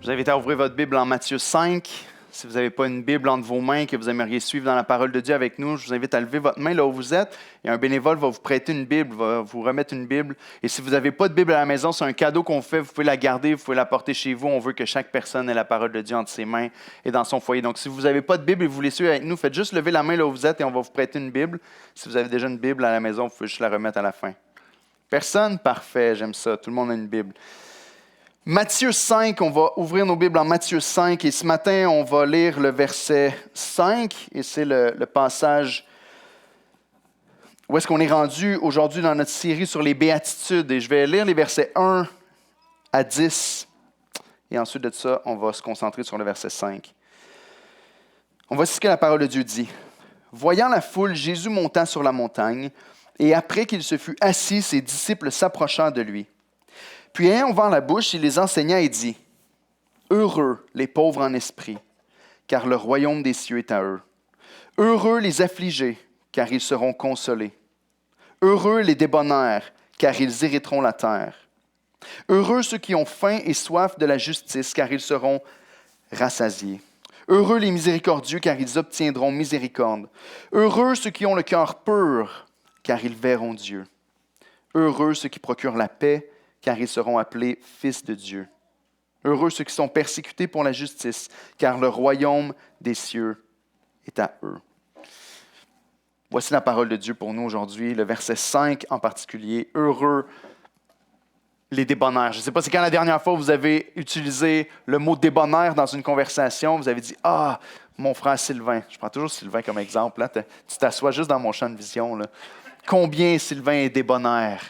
Je vous invite à ouvrir votre Bible en Matthieu 5. Si vous n'avez pas une Bible entre vos mains que vous aimeriez suivre dans la parole de Dieu avec nous, je vous invite à lever votre main là où vous êtes. Et un bénévole va vous prêter une Bible, va vous remettre une Bible. Et si vous n'avez pas de Bible à la maison, c'est un cadeau qu'on fait. Vous pouvez la garder, vous pouvez la porter chez vous. On veut que chaque personne ait la parole de Dieu entre ses mains et dans son foyer. Donc, si vous n'avez pas de Bible et vous voulez suivre avec nous, faites juste lever la main là où vous êtes et on va vous prêter une Bible. Si vous avez déjà une Bible à la maison, vous pouvez juste la remettre à la fin. Personne? Parfait, j'aime ça. Tout le monde a une Bible. Matthieu 5, on va ouvrir nos Bibles en Matthieu 5 et ce matin, on va lire le verset 5 et c'est le passage où est-ce qu'on est rendu aujourd'hui dans notre série sur les béatitudes. Et je vais lire les versets 1 à 10 et ensuite de ça, on va se concentrer sur le verset 5. On va voir ce que la parole de Dieu dit. Voyant la foule, Jésus monta sur la montagne et après qu'il se fut assis, ses disciples s'approchèrent de lui. Puis ayant ouvert la bouche, il les enseigna et dit, « Heureux les pauvres en esprit, car le royaume des cieux est à eux. Heureux les affligés, car ils seront consolés. Heureux les débonnaires, car ils hériteront la terre. Heureux ceux qui ont faim et soif de la justice, car ils seront rassasiés. Heureux les miséricordieux, car ils obtiendront miséricorde. Heureux ceux qui ont le cœur pur, car ils verront Dieu. Heureux ceux qui procurent la paix, car ils seront appelés fils de Dieu. Heureux ceux qui sont persécutés pour la justice, car le royaume des cieux est à eux. » Voici la parole de Dieu pour nous aujourd'hui, le verset 5 en particulier. Heureux les débonnaires. Je ne sais pas, c'est quand la dernière fois vous avez utilisé le mot débonnaire dans une conversation, vous avez dit « Ah, mon frère Sylvain. » Je prends toujours Sylvain comme exemple. Là. Tu t'assois juste dans mon champ de vision. Là. Combien Sylvain est débonnaire?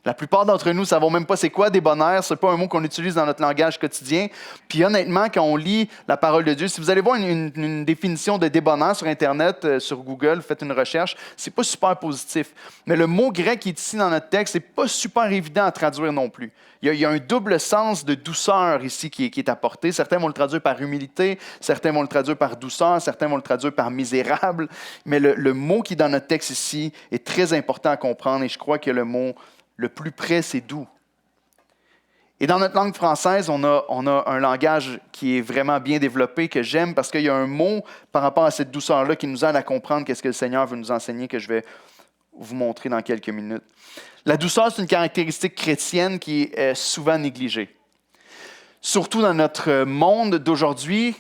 La plupart d'entre nous ne savons même pas c'est quoi débonnaire. Ce n'est pas un mot qu'on utilise dans notre langage quotidien. Puis honnêtement, quand on lit la parole de Dieu, si vous allez voir une définition de débonnaire sur Internet, sur Google, faites une recherche, ce n'est pas super positif. Mais le mot grec qui est ici dans notre texte, ce n'est pas super évident à traduire non plus. Il y a un double sens de douceur ici qui est apporté. Certains vont le traduire par humilité, certains vont le traduire par douceur, certains vont le traduire par misérable. Mais le mot qui est dans notre texte ici est très important à comprendre et je crois que le mot le plus près, c'est doux. Et dans notre langue française, on a un langage qui est vraiment bien développé, que j'aime, parce qu'il y a un mot par rapport à cette douceur-là qui nous aide à comprendre qu'est-ce que le Seigneur veut nous enseigner, que je vais vous montrer dans quelques minutes. La douceur, c'est une caractéristique chrétienne qui est souvent négligée. Surtout dans notre monde d'aujourd'hui,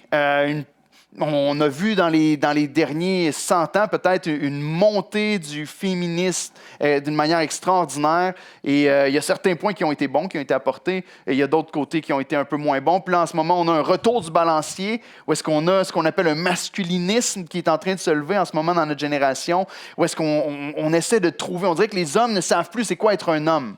on a vu dans les derniers 100 ans peut-être une montée du féminisme d'une manière extraordinaire. Et il y a certains points qui ont été bons, qui ont été apportés, et il y a d'autres côtés qui ont été un peu moins bons. Puis là, en ce moment, on a un retour du balancier, où est-ce qu'on a ce qu'on appelle un masculinisme qui est en train de se lever en ce moment dans notre génération, où est-ce qu'on essaie de trouver, on dirait que les hommes ne savent plus c'est quoi être un homme.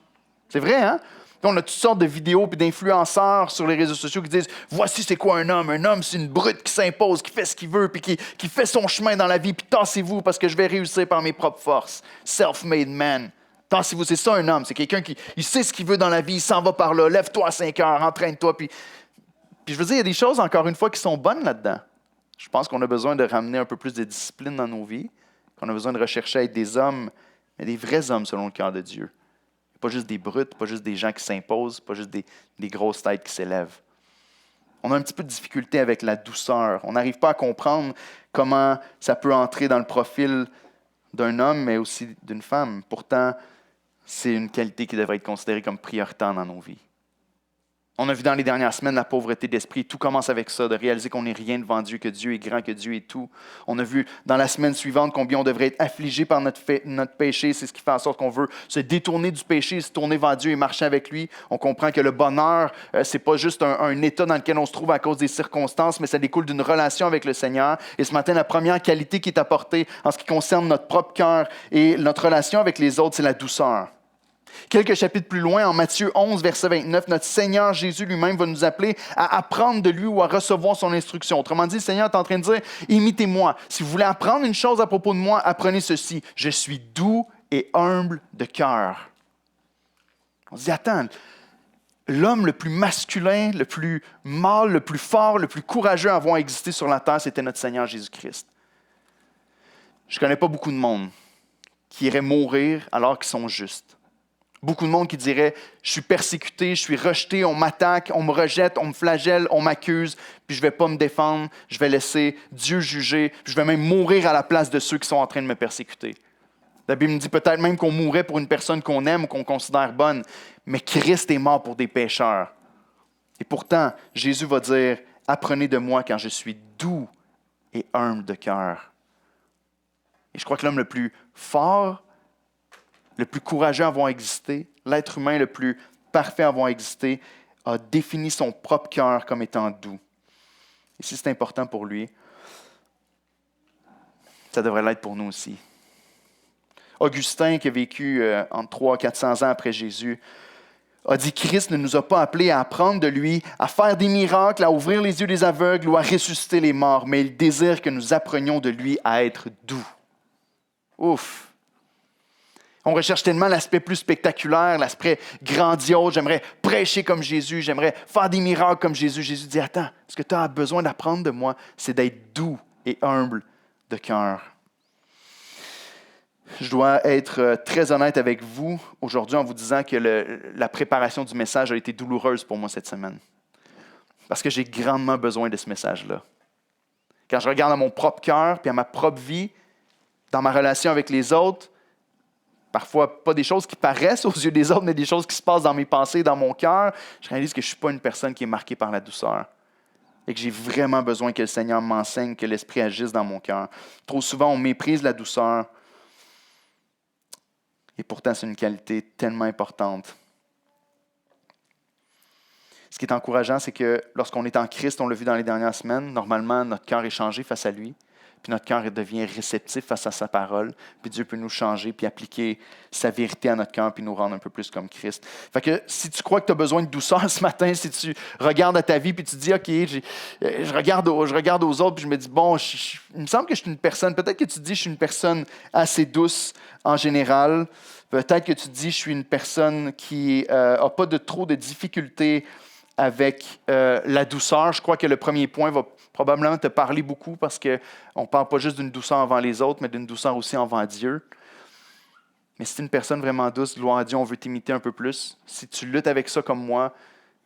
C'est vrai, hein? On a toutes sortes de vidéos et d'influenceurs sur les réseaux sociaux qui disent « Voici c'est quoi un homme. Un homme, c'est une brute qui s'impose, qui fait ce qu'il veut, puis qui fait son chemin dans la vie, puis tassez-vous parce que je vais réussir par mes propres forces. Self-made man. Tassez-vous, c'est ça un homme. C'est quelqu'un qui il sait ce qu'il veut dans la vie, il s'en va par là. Lève-toi à 5 heures, entraîne-toi. » Puis je veux dire, il y a des choses, encore une fois, qui sont bonnes là-dedans. Je pense qu'on a besoin de ramener un peu plus de discipline dans nos vies, qu'on a besoin de rechercher à être des hommes, mais des vrais hommes selon le cœur de Dieu. Pas juste des brutes, pas juste des gens qui s'imposent, pas juste des grosses têtes qui s'élèvent. On a un petit peu de difficulté avec la douceur. On n'arrive pas à comprendre comment ça peut entrer dans le profil d'un homme, mais aussi d'une femme. Pourtant, c'est une qualité qui devrait être considérée comme prioritaire dans nos vies. On a vu dans les dernières semaines la pauvreté d'esprit. Tout commence avec ça, de réaliser qu'on n'est rien devant Dieu, que Dieu est grand, que Dieu est tout. On a vu dans la semaine suivante combien on devrait être affligé par notre péché. C'est ce qui fait en sorte qu'on veut se détourner du péché, se tourner vers Dieu et marcher avec lui. On comprend que le bonheur, ce n'est pas juste un état dans lequel on se trouve à cause des circonstances, mais ça découle d'une relation avec le Seigneur. Et ce matin, la première qualité qui est apportée en ce qui concerne notre propre cœur et notre relation avec les autres, c'est la douceur. Quelques chapitres plus loin, en Matthieu 11, verset 29, notre Seigneur Jésus lui-même va nous appeler à apprendre de lui ou à recevoir son instruction. Autrement dit, le Seigneur est en train de dire, imitez-moi. Si vous voulez apprendre une chose à propos de moi, apprenez ceci. Je suis doux et humble de cœur. On se dit, attends, l'homme le plus masculin, le plus mâle, le plus fort, le plus courageux à avoir existé sur la terre, c'était notre Seigneur Jésus-Christ. Je ne connais pas beaucoup de monde qui irait mourir alors qu'ils sont justes. Beaucoup de monde qui dirait « Je suis persécuté, je suis rejeté, on m'attaque, on me rejette, on me flagelle, on m'accuse, puis je ne vais pas me défendre, je vais laisser Dieu juger, puis je vais même mourir à la place de ceux qui sont en train de me persécuter. » La Bible me dit peut-être même qu'on mourrait pour une personne qu'on aime ou qu'on considère bonne, mais Christ est mort pour des pécheurs. Et pourtant, Jésus va dire « Apprenez de moi car je suis doux et humble de cœur. » Et je crois que l'homme le plus fort, le plus courageux à avoir existé, l'être humain le plus parfait à avoir existé, a défini son propre cœur comme étant doux. Et si c'est important pour lui, ça devrait l'être pour nous aussi. Augustin, qui a vécu entre 300 et 400 ans après Jésus, a dit « Christ ne nous a pas appelés à apprendre de lui, à faire des miracles, à ouvrir les yeux des aveugles ou à ressusciter les morts, mais il désire que nous apprenions de lui à être doux. » Ouf! On recherche tellement l'aspect plus spectaculaire, l'aspect grandiose. J'aimerais prêcher comme Jésus, j'aimerais faire des miracles comme Jésus. Jésus dit, attends, ce que tu as besoin d'apprendre de moi, c'est d'être doux et humble de cœur. Je dois être très honnête avec vous aujourd'hui en vous disant que la préparation du message a été douloureuse pour moi cette semaine. Parce que j'ai grandement besoin de ce message-là. Quand je regarde à mon propre cœur puis à ma propre vie, dans ma relation avec les autres, parfois pas des choses qui paraissent aux yeux des autres, mais des choses qui se passent dans mes pensées, dans mon cœur, je réalise que je ne suis pas une personne qui est marquée par la douceur. Et que j'ai vraiment besoin que le Seigneur m'enseigne, que l'Esprit agisse dans mon cœur. Trop souvent, on méprise la douceur. Et pourtant, c'est une qualité tellement importante. Ce qui est encourageant, c'est que lorsqu'on est en Christ, on l'a vu dans les dernières semaines, normalement, notre cœur est changé face à lui. Puis notre cœur devient réceptif face à sa parole. Puis Dieu peut nous changer, puis appliquer sa vérité à notre cœur, puis nous rendre un peu plus comme Christ. Fait que si tu crois que tu as besoin de douceur ce matin, si tu regardes à ta vie, puis tu te dis, OK, je regarde aux autres, puis je me dis, bon, il me semble que je suis une personne, peut-être que tu te dis, je suis une personne assez douce en général. Peut-être que tu te dis, je suis une personne qui n'a pas trop de difficultés avec la douceur. Je crois que le premier point va probablement te parler beaucoup parce qu'on ne parle pas juste d'une douceur envers les autres, mais d'une douceur aussi envers Dieu. Mais si tu es une personne vraiment douce, gloire à Dieu, on veut t'imiter un peu plus. Si tu luttes avec ça comme moi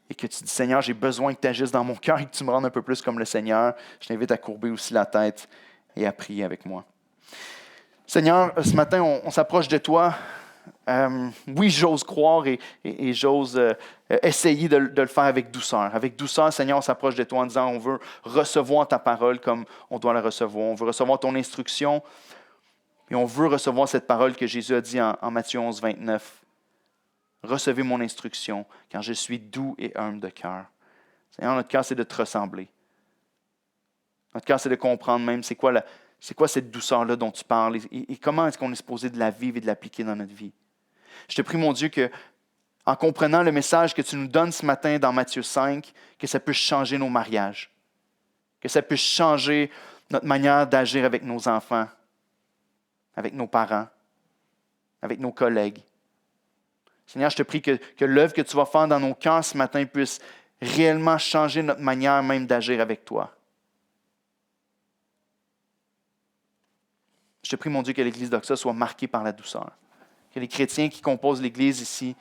et que tu dis, Seigneur, j'ai besoin que tu agisses dans mon cœur et que tu me rendes un peu plus comme le Seigneur, je t'invite à courber aussi la tête et à prier avec moi. Seigneur, ce matin, on s'approche de toi. Oui, j'ose croire et j'ose essayer de le faire avec douceur. Avec douceur, Seigneur, on s'approche de toi en disant on veut recevoir ta parole comme on doit la recevoir. On veut recevoir ton instruction et on veut recevoir cette parole que Jésus a dit en Matthieu 11, 29. Recevez mon instruction car je suis doux et humble de cœur. Seigneur, notre cœur, c'est de te ressembler. Notre cœur, c'est de comprendre même c'est quoi cette douceur-là dont tu parles et comment est-ce qu'on est supposé de la vivre et de l'appliquer dans notre vie. Je te prie, mon Dieu, que en comprenant le message que tu nous donnes ce matin dans Matthieu 5, que ça puisse changer nos mariages, que ça puisse changer notre manière d'agir avec nos enfants, avec nos parents, avec nos collègues. Seigneur, je te prie que l'œuvre que tu vas faire dans nos cœurs ce matin puisse réellement changer notre manière même d'agir avec toi. Je te prie, mon Dieu, que l'Église d'Oxa soit marquée par la douceur. Que les chrétiens qui composent l'Église ici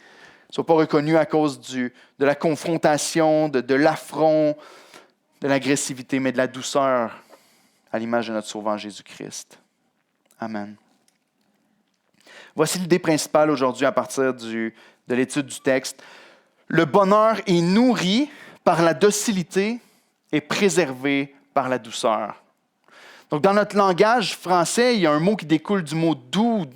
ne soient pas reconnus à cause de la confrontation, de l'affront, de l'agressivité, mais de la douceur à l'image de notre Sauveur Jésus-Christ. Amen. Voici l'idée principale aujourd'hui à partir de l'étude du texte. Le bonheur est nourri par la docilité et préservé par la douceur. Donc, dans notre langage français, il y a un mot qui découle du mot doux,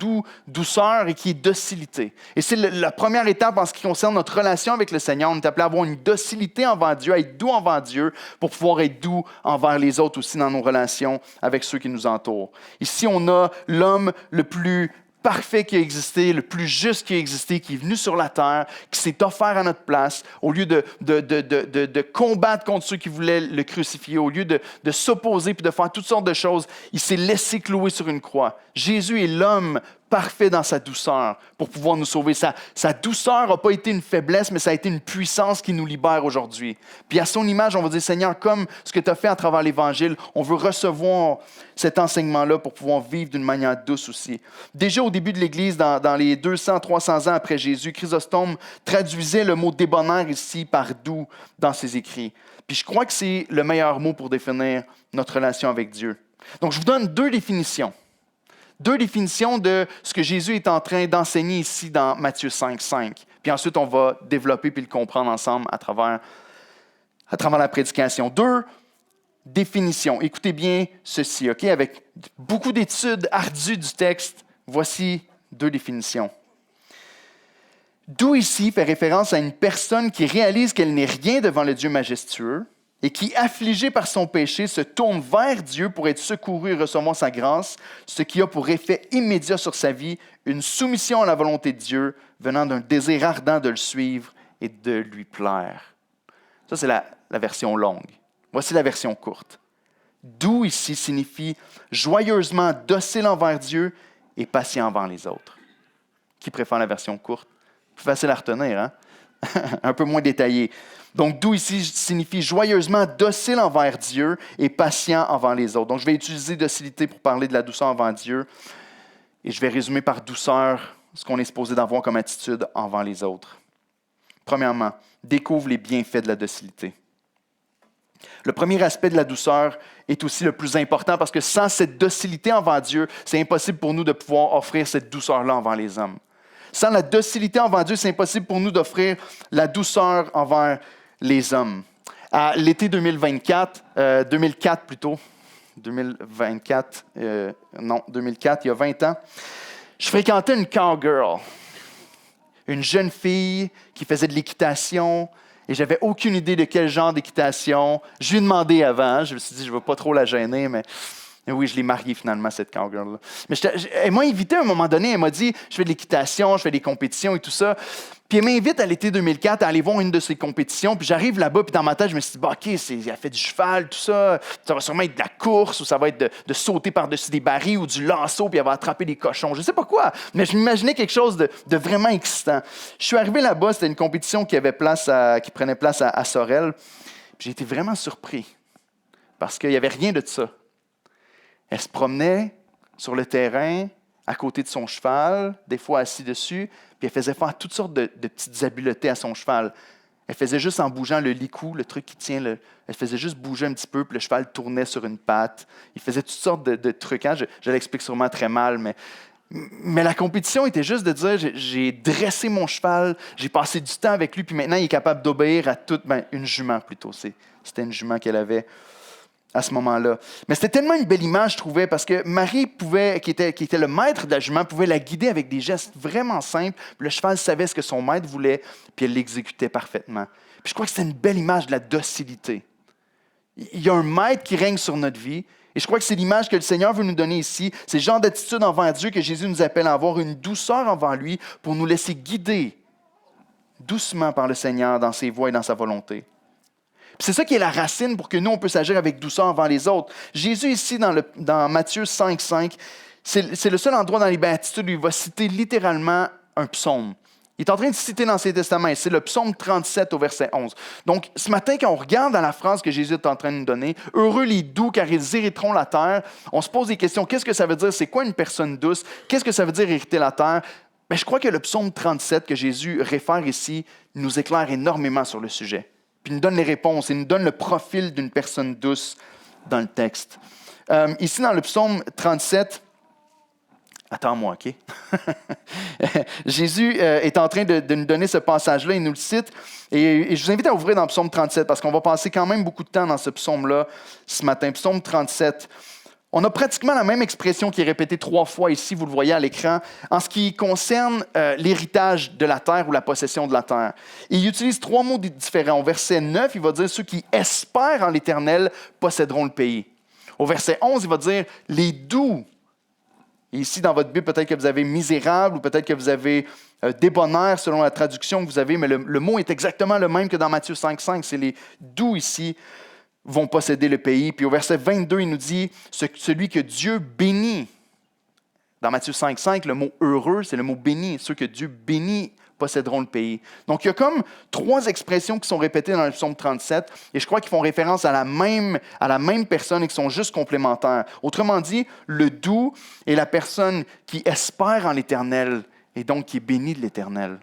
douceur, et qui est docilité. Et c'est la première étape en ce qui concerne notre relation avec le Seigneur. On est appelé à avoir une docilité envers Dieu, à être doux envers Dieu, pour pouvoir être doux envers les autres aussi dans nos relations avec ceux qui nous entourent. Ici, on a l'homme le plus parfait qui a existé, le plus juste qui a existé, qui est venu sur la terre, qui s'est offert à notre place, au lieu de combattre contre ceux qui voulaient le crucifier, au lieu de s'opposer puis de faire toutes sortes de choses, il s'est laissé clouer sur une croix. Jésus est l'homme parfait dans sa douceur pour pouvoir nous sauver. Sa douceur n'a pas été une faiblesse, mais ça a été une puissance qui nous libère aujourd'hui. Puis à son image, on va dire, Seigneur, comme ce que tu as fait à travers l'Évangile, on veut recevoir cet enseignement-là pour pouvoir vivre d'une manière douce aussi. Déjà au début de l'Église, dans les 200-300 ans après Jésus, Chrysostome traduisait le mot débonnaire ici par doux dans ses écrits. Puis je crois que c'est le meilleur mot pour définir notre relation avec Dieu. Donc je vous donne deux définitions. Deux définitions de ce que Jésus est en train d'enseigner ici dans Matthieu 5:5. Puis ensuite, on va développer puis le comprendre ensemble à travers la prédication. Deux définitions. Écoutez bien ceci, OK? Avec beaucoup d'études ardues du texte, voici deux définitions. Doux ici fait référence à une personne qui réalise qu'elle n'est rien devant le Dieu majestueux et qui, affligé par son péché, se tourne vers Dieu pour être secouru et recevoir sa grâce, ce qui a pour effet immédiat sur sa vie une soumission à la volonté de Dieu venant d'un désir ardent de le suivre et de lui plaire. Ça, c'est la version longue. Voici la version courte. Doux ici signifie joyeusement docile envers Dieu et patient envers les autres. Qui préfère la version courte? Plus facile à retenir, hein? Un peu moins détaillé. Donc, doux ici signifie joyeusement docile envers Dieu et patient envers les autres. Donc, je vais utiliser docilité pour parler de la douceur envers Dieu et je vais résumer par douceur ce qu'on est supposé d'avoir comme attitude envers les autres. Premièrement, découvre les bienfaits de la docilité. Le premier aspect de la douceur est aussi le plus important parce que sans cette docilité envers Dieu, c'est impossible pour nous de pouvoir offrir cette douceur-là envers les hommes. Sans la docilité envers Dieu, c'est impossible pour nous d'offrir la douceur envers les hommes. À l'été 2024, 2004 plutôt, 2024, 2004, il y a 20 ans, je fréquentais une cowgirl, une jeune fille qui faisait de l'équitation, et j'avais aucune idée de quel genre d'équitation. Je lui ai demandé avant, je me suis dit, je ne veux pas trop la gêner, mais oui, je l'ai mariée finalement, cette cowgirl-là. Mais elle m'a invité à un moment donné, elle m'a dit, je fais de l'équitation, je fais des compétitions et tout ça. Puis elle m'invite à l'été 2004 à aller voir une de ces compétitions. Puis j'arrive là-bas, puis dans ma tête, je me suis dit, OK, elle fait du cheval, tout ça. Ça va sûrement être de la course, ou ça va être de sauter par-dessus des barils, ou du lasso, puis elle va attraper des cochons. Je ne sais pas quoi, mais je m'imaginais quelque chose de vraiment excitant. Je suis arrivé là-bas, c'était une compétition qui prenait place à Sorel. Puis j'ai été vraiment surpris, parce qu'il n'y avait rien de ça. Elle se promenait sur le terrain, à côté de son cheval, des fois assis dessus, puis elle faisait faire toutes sortes de petites habiletés à son cheval. Elle faisait juste en bougeant le licou, le truc qui tient, elle faisait juste bouger un petit peu, puis le cheval tournait sur une patte. Il faisait toutes sortes de trucs. Hein? Je l'explique sûrement très mal, mais la compétition était juste de dire, j'ai dressé mon cheval, j'ai passé du temps avec lui, puis maintenant il est capable d'obéir à une jument plutôt. C'était une jument qu'elle avait à ce moment-là. Mais c'était tellement une belle image, je trouvais, parce que Marie qui était le maître de la jument, pouvait la guider avec des gestes vraiment simples. Le cheval savait ce que son maître voulait, puis elle l'exécutait parfaitement. Puis je crois que c'est une belle image de la docilité. Il y a un maître qui règne sur notre vie, et je crois que c'est l'image que le Seigneur veut nous donner ici. C'est le genre d'attitude envers Dieu que Jésus nous appelle à avoir, une douceur envers lui pour nous laisser guider doucement par le Seigneur dans ses voies et dans sa volonté. C'est ça qui est la racine pour que nous, on puisse agir avec douceur envers les autres. Jésus, ici, dans Matthieu 5:5, c'est le seul endroit dans les Béatitudes où il va citer littéralement un psaume. Il est en train de citer dans l'Ancien Testament, c'est le psaume 37 au verset 11. Donc, ce matin, quand on regarde dans la phrase que Jésus est en train de nous donner, « Heureux les doux, car ils hériteront la terre », on se pose des questions. Qu'est-ce que ça veut dire? C'est quoi une personne douce? Qu'est-ce que ça veut dire hériter la terre? Mais je crois que le psaume 37 que Jésus réfère ici nous éclaire énormément sur le sujet. Puis il nous donne les réponses, il nous donne le profil d'une personne douce dans le texte. Ici, dans le psaume 37, attends-moi, OK? Jésus est en train de nous donner ce passage-là, il nous le cite, et je vous invite à ouvrir dans le psaume 37, parce qu'on va passer quand même beaucoup de temps dans ce psaume-là ce matin. Psaume 37. On a pratiquement la même expression qui est répétée 3 fois ici, vous le voyez à l'écran, en ce qui concerne l'héritage de la terre ou la possession de la terre. Il utilise 3 mots différents. Au verset 9, il va dire « Ceux qui espèrent en l'Éternel posséderont le pays ». Au verset 11, il va dire « Les doux ». Et ici, dans votre Bible, peut-être que vous avez « misérable » ou peut-être que vous avez « débonnaire » selon la traduction que vous avez, mais le mot est exactement le même que dans Matthieu 5:5. C'est les doux ici vont posséder le pays. Puis au verset 22, il nous dit « Celui que Dieu bénit Dans Matthieu 5,5, le mot heureux, c'est le mot béni. Ceux que Dieu bénit posséderont le pays. Donc, il y a comme 3 expressions qui sont répétées dans le psaume 37 et je crois qu'ils font référence à la même personne et qui sont juste complémentaires. Autrement dit, le doux est la personne qui espère en l'Éternel et donc qui est bénie de l'Éternel.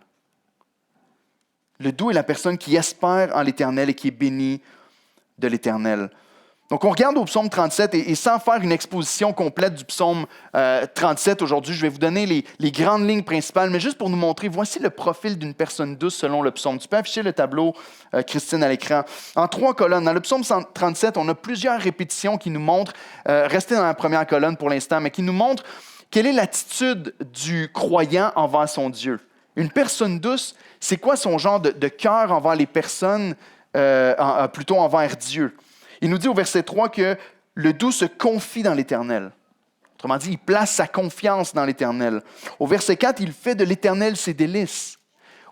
Le doux est la personne qui espère en l'Éternel et qui est bénie de l'Éternel. Donc, on regarde au psaume 37 et sans faire une exposition complète du psaume 37 aujourd'hui, je vais vous donner les grandes lignes principales, mais juste pour nous montrer, voici le profil d'une personne douce selon le psaume. Tu peux afficher le tableau, Christine, à l'écran. En 3 colonnes. Dans le psaume 37, on a plusieurs répétitions qui nous montrent, restez dans la première colonne pour l'instant, mais qui nous montrent quelle est l'attitude du croyant envers son Dieu. Une personne douce, c'est quoi son genre de cœur envers les personnes, plutôt envers Dieu? Il nous dit au verset 3 que le doux se confie dans l'Éternel. Autrement dit, il place sa confiance dans l'Éternel. Au verset 4, il fait de l'Éternel ses délices.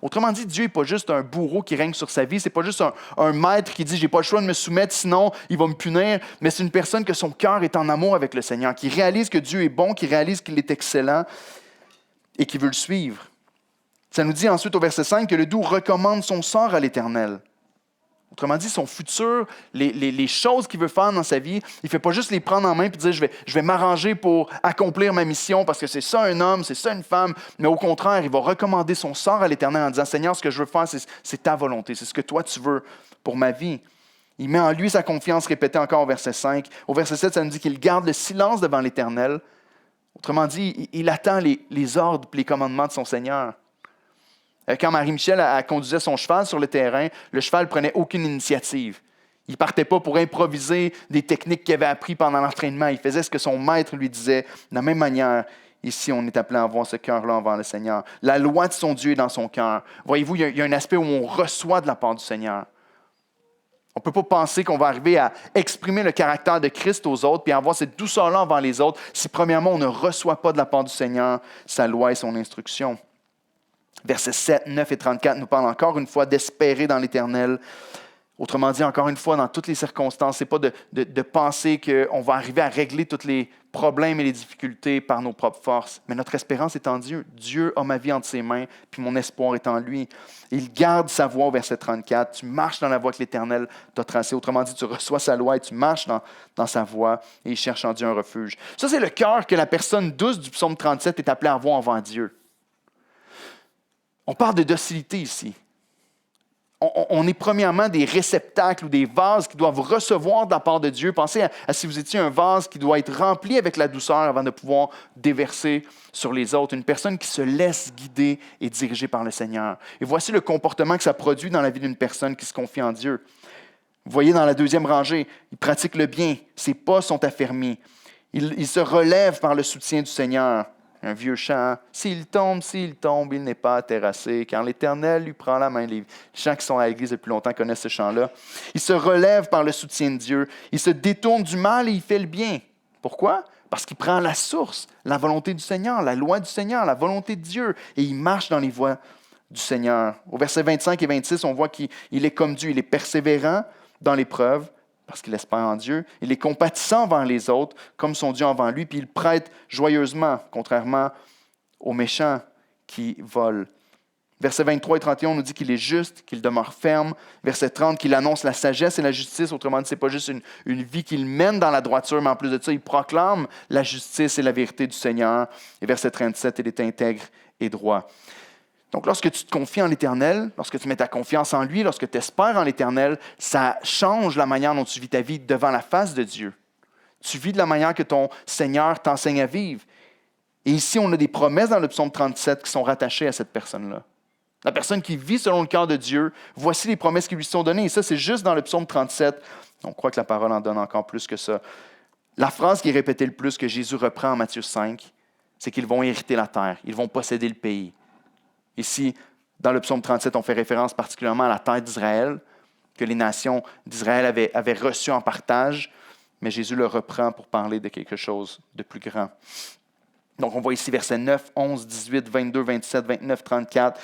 Autrement dit, Dieu n'est pas juste un bourreau qui règne sur sa vie, ce n'est pas juste un maître qui dit « j'ai pas le choix de me soumettre, sinon il va me punir », mais c'est une personne que son cœur est en amour avec le Seigneur, qui réalise que Dieu est bon, qui réalise qu'il est excellent et qui veut le suivre. Ça nous dit ensuite au verset 5 que le doux recommande son sort à l'Éternel. Autrement dit, son futur, les choses qu'il veut faire dans sa vie, il ne fait pas juste les prendre en main et dire je vais m'arranger pour accomplir ma mission parce que c'est ça un homme, c'est ça une femme. Mais au contraire, il va recommander son sort à l'Éternel en disant Seigneur, ce que je veux faire, c'est ta volonté, c'est ce que toi tu veux pour ma vie. Il met en lui sa confiance, répétée encore au verset 5. Au verset 7, ça nous dit qu'il garde le silence devant l'Éternel. Autrement dit, il attend les ordres et les commandements de son Seigneur. Quand Marie-Michel conduisait son cheval sur le terrain, le cheval ne prenait aucune initiative. Il ne partait pas pour improviser des techniques qu'il avait apprises pendant l'entraînement. Il faisait ce que son maître lui disait. De la même manière, ici, on est appelé à avoir ce cœur-là envers le Seigneur. La loi de son Dieu est dans son cœur. Voyez-vous, il y a un aspect où on reçoit de la part du Seigneur. On ne peut pas penser qu'on va arriver à exprimer le caractère de Christ aux autres puis avoir cette douceur-là envers les autres si, premièrement, on ne reçoit pas de la part du Seigneur sa loi et son instruction. Versets 7, 9 et 34 nous parlent encore une fois d'espérer dans l'Éternel. Autrement dit, encore une fois, dans toutes les circonstances, ce n'est pas de penser qu'on va arriver à régler tous les problèmes et les difficultés par nos propres forces. Mais notre espérance est en Dieu. Dieu a ma vie entre ses mains, puis mon espoir est en lui. Il garde sa voie au verset 34. Tu marches dans la voie que l'Éternel t'a tracée. Autrement dit, tu reçois sa loi et tu marches dans sa voie et il cherche en Dieu un refuge. Ça, c'est le cœur que la personne douce du psaume 37 est appelée à avoir envers Dieu. On parle de docilité ici. On est premièrement des réceptacles ou des vases qui doivent recevoir de la part de Dieu. Pensez à si vous étiez un vase qui doit être rempli avec la douceur avant de pouvoir déverser sur les autres. Une personne qui se laisse guider et diriger par le Seigneur. Et voici le comportement que ça produit dans la vie d'une personne qui se confie en Dieu. Vous voyez dans la deuxième rangée, il pratique le bien. Ses pas sont affermis. Il se relève par le soutien du Seigneur. Un vieux chant, s'il tombe, il n'est pas terrassé, car l'Éternel lui prend la main. Les gens qui sont à l'Église depuis longtemps connaissent ce chant-là. Il se relève par le soutien de Dieu. Il se détourne du mal et il fait le bien. Pourquoi? Parce qu'il prend la source, la volonté du Seigneur, la loi du Seigneur, la volonté de Dieu, et il marche dans les voies du Seigneur. Au verset 25 et 26, on voit qu'il est comme Dieu, il est persévérant dans l'épreuve, parce qu'il espère en Dieu. Il est compatissant envers les autres, comme son Dieu envers lui, puis il prête joyeusement, contrairement aux méchants qui volent. Versets 23 et 31, on nous dit qu'il est juste, qu'il demeure ferme. Verset 30, qu'il annonce la sagesse et la justice. Autrement dit, ce n'est pas juste une vie qu'il mène dans la droiture, mais en plus de ça, il proclame la justice et la vérité du Seigneur. Et verset 37, il est intègre et droit. Donc, lorsque tu te confies en l'Éternel, lorsque tu mets ta confiance en lui, lorsque tu espères en l'Éternel, ça change la manière dont tu vis ta vie devant la face de Dieu. Tu vis de la manière que ton Seigneur t'enseigne à vivre. Et ici, on a des promesses dans le psaume 37 qui sont rattachées à cette personne-là. La personne qui vit selon le cœur de Dieu, voici les promesses qui lui sont données. Et ça, c'est juste dans le psaume 37. On croit que la parole en donne encore plus que ça. La phrase qui est répétée le plus que Jésus reprend en Matthieu 5, c'est qu'ils vont hériter la terre, ils vont posséder le pays. Ici, dans le psaume 37, on fait référence particulièrement à la terre d'Israël, que les nations d'Israël avaient reçue en partage, mais Jésus le reprend pour parler de quelque chose de plus grand. Donc, on voit ici versets 9, 11, 18, 22, 27, 29, 34.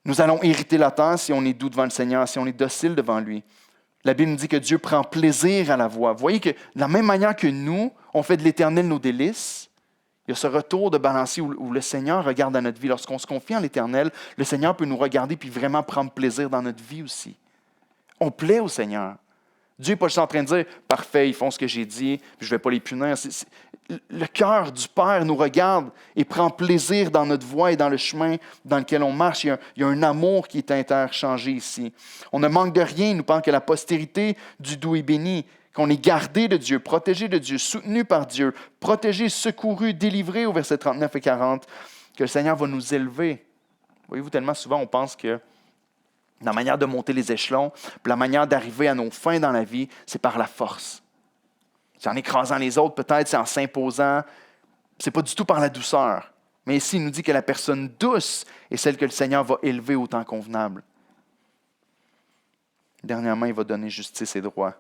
Nous allons hériter la terre si on est doux devant le Seigneur, si on est docile devant lui. La Bible nous dit que Dieu prend plaisir à la voie. Vous voyez que de la même manière que nous, on fait de l'Éternel nos délices, il Il y a ce retour de balancier où le Seigneur regarde à notre vie. Lorsqu'on se confie en l'Éternel, le Seigneur peut nous regarder puis vraiment prendre plaisir dans notre vie aussi. On plaît au Seigneur. Dieu n'est pas juste en train de dire « Parfait, ils font ce que j'ai dit, puis je ne vais pas les punir. » Le cœur du Père nous regarde et prend plaisir dans notre voie et dans le chemin dans lequel on marche. Il y a un amour qui est interchangé ici. On ne manque de rien. Il nous parle que la postérité du doux est bénie, qu'on est gardé de Dieu, protégé de Dieu, soutenu par Dieu, protégé, secouru, délivré au verset 39 et 40, que le Seigneur va nous élever. Voyez-vous, tellement souvent on pense que la manière de monter les échelons, la manière d'arriver à nos fins dans la vie, c'est par la force. C'est en écrasant les autres, peut-être, c'est en s'imposant. Ce n'est pas du tout par la douceur. Mais ici, il nous dit que la personne douce est celle que le Seigneur va élever au temps convenable. Dernièrement, il va donner justice et droit.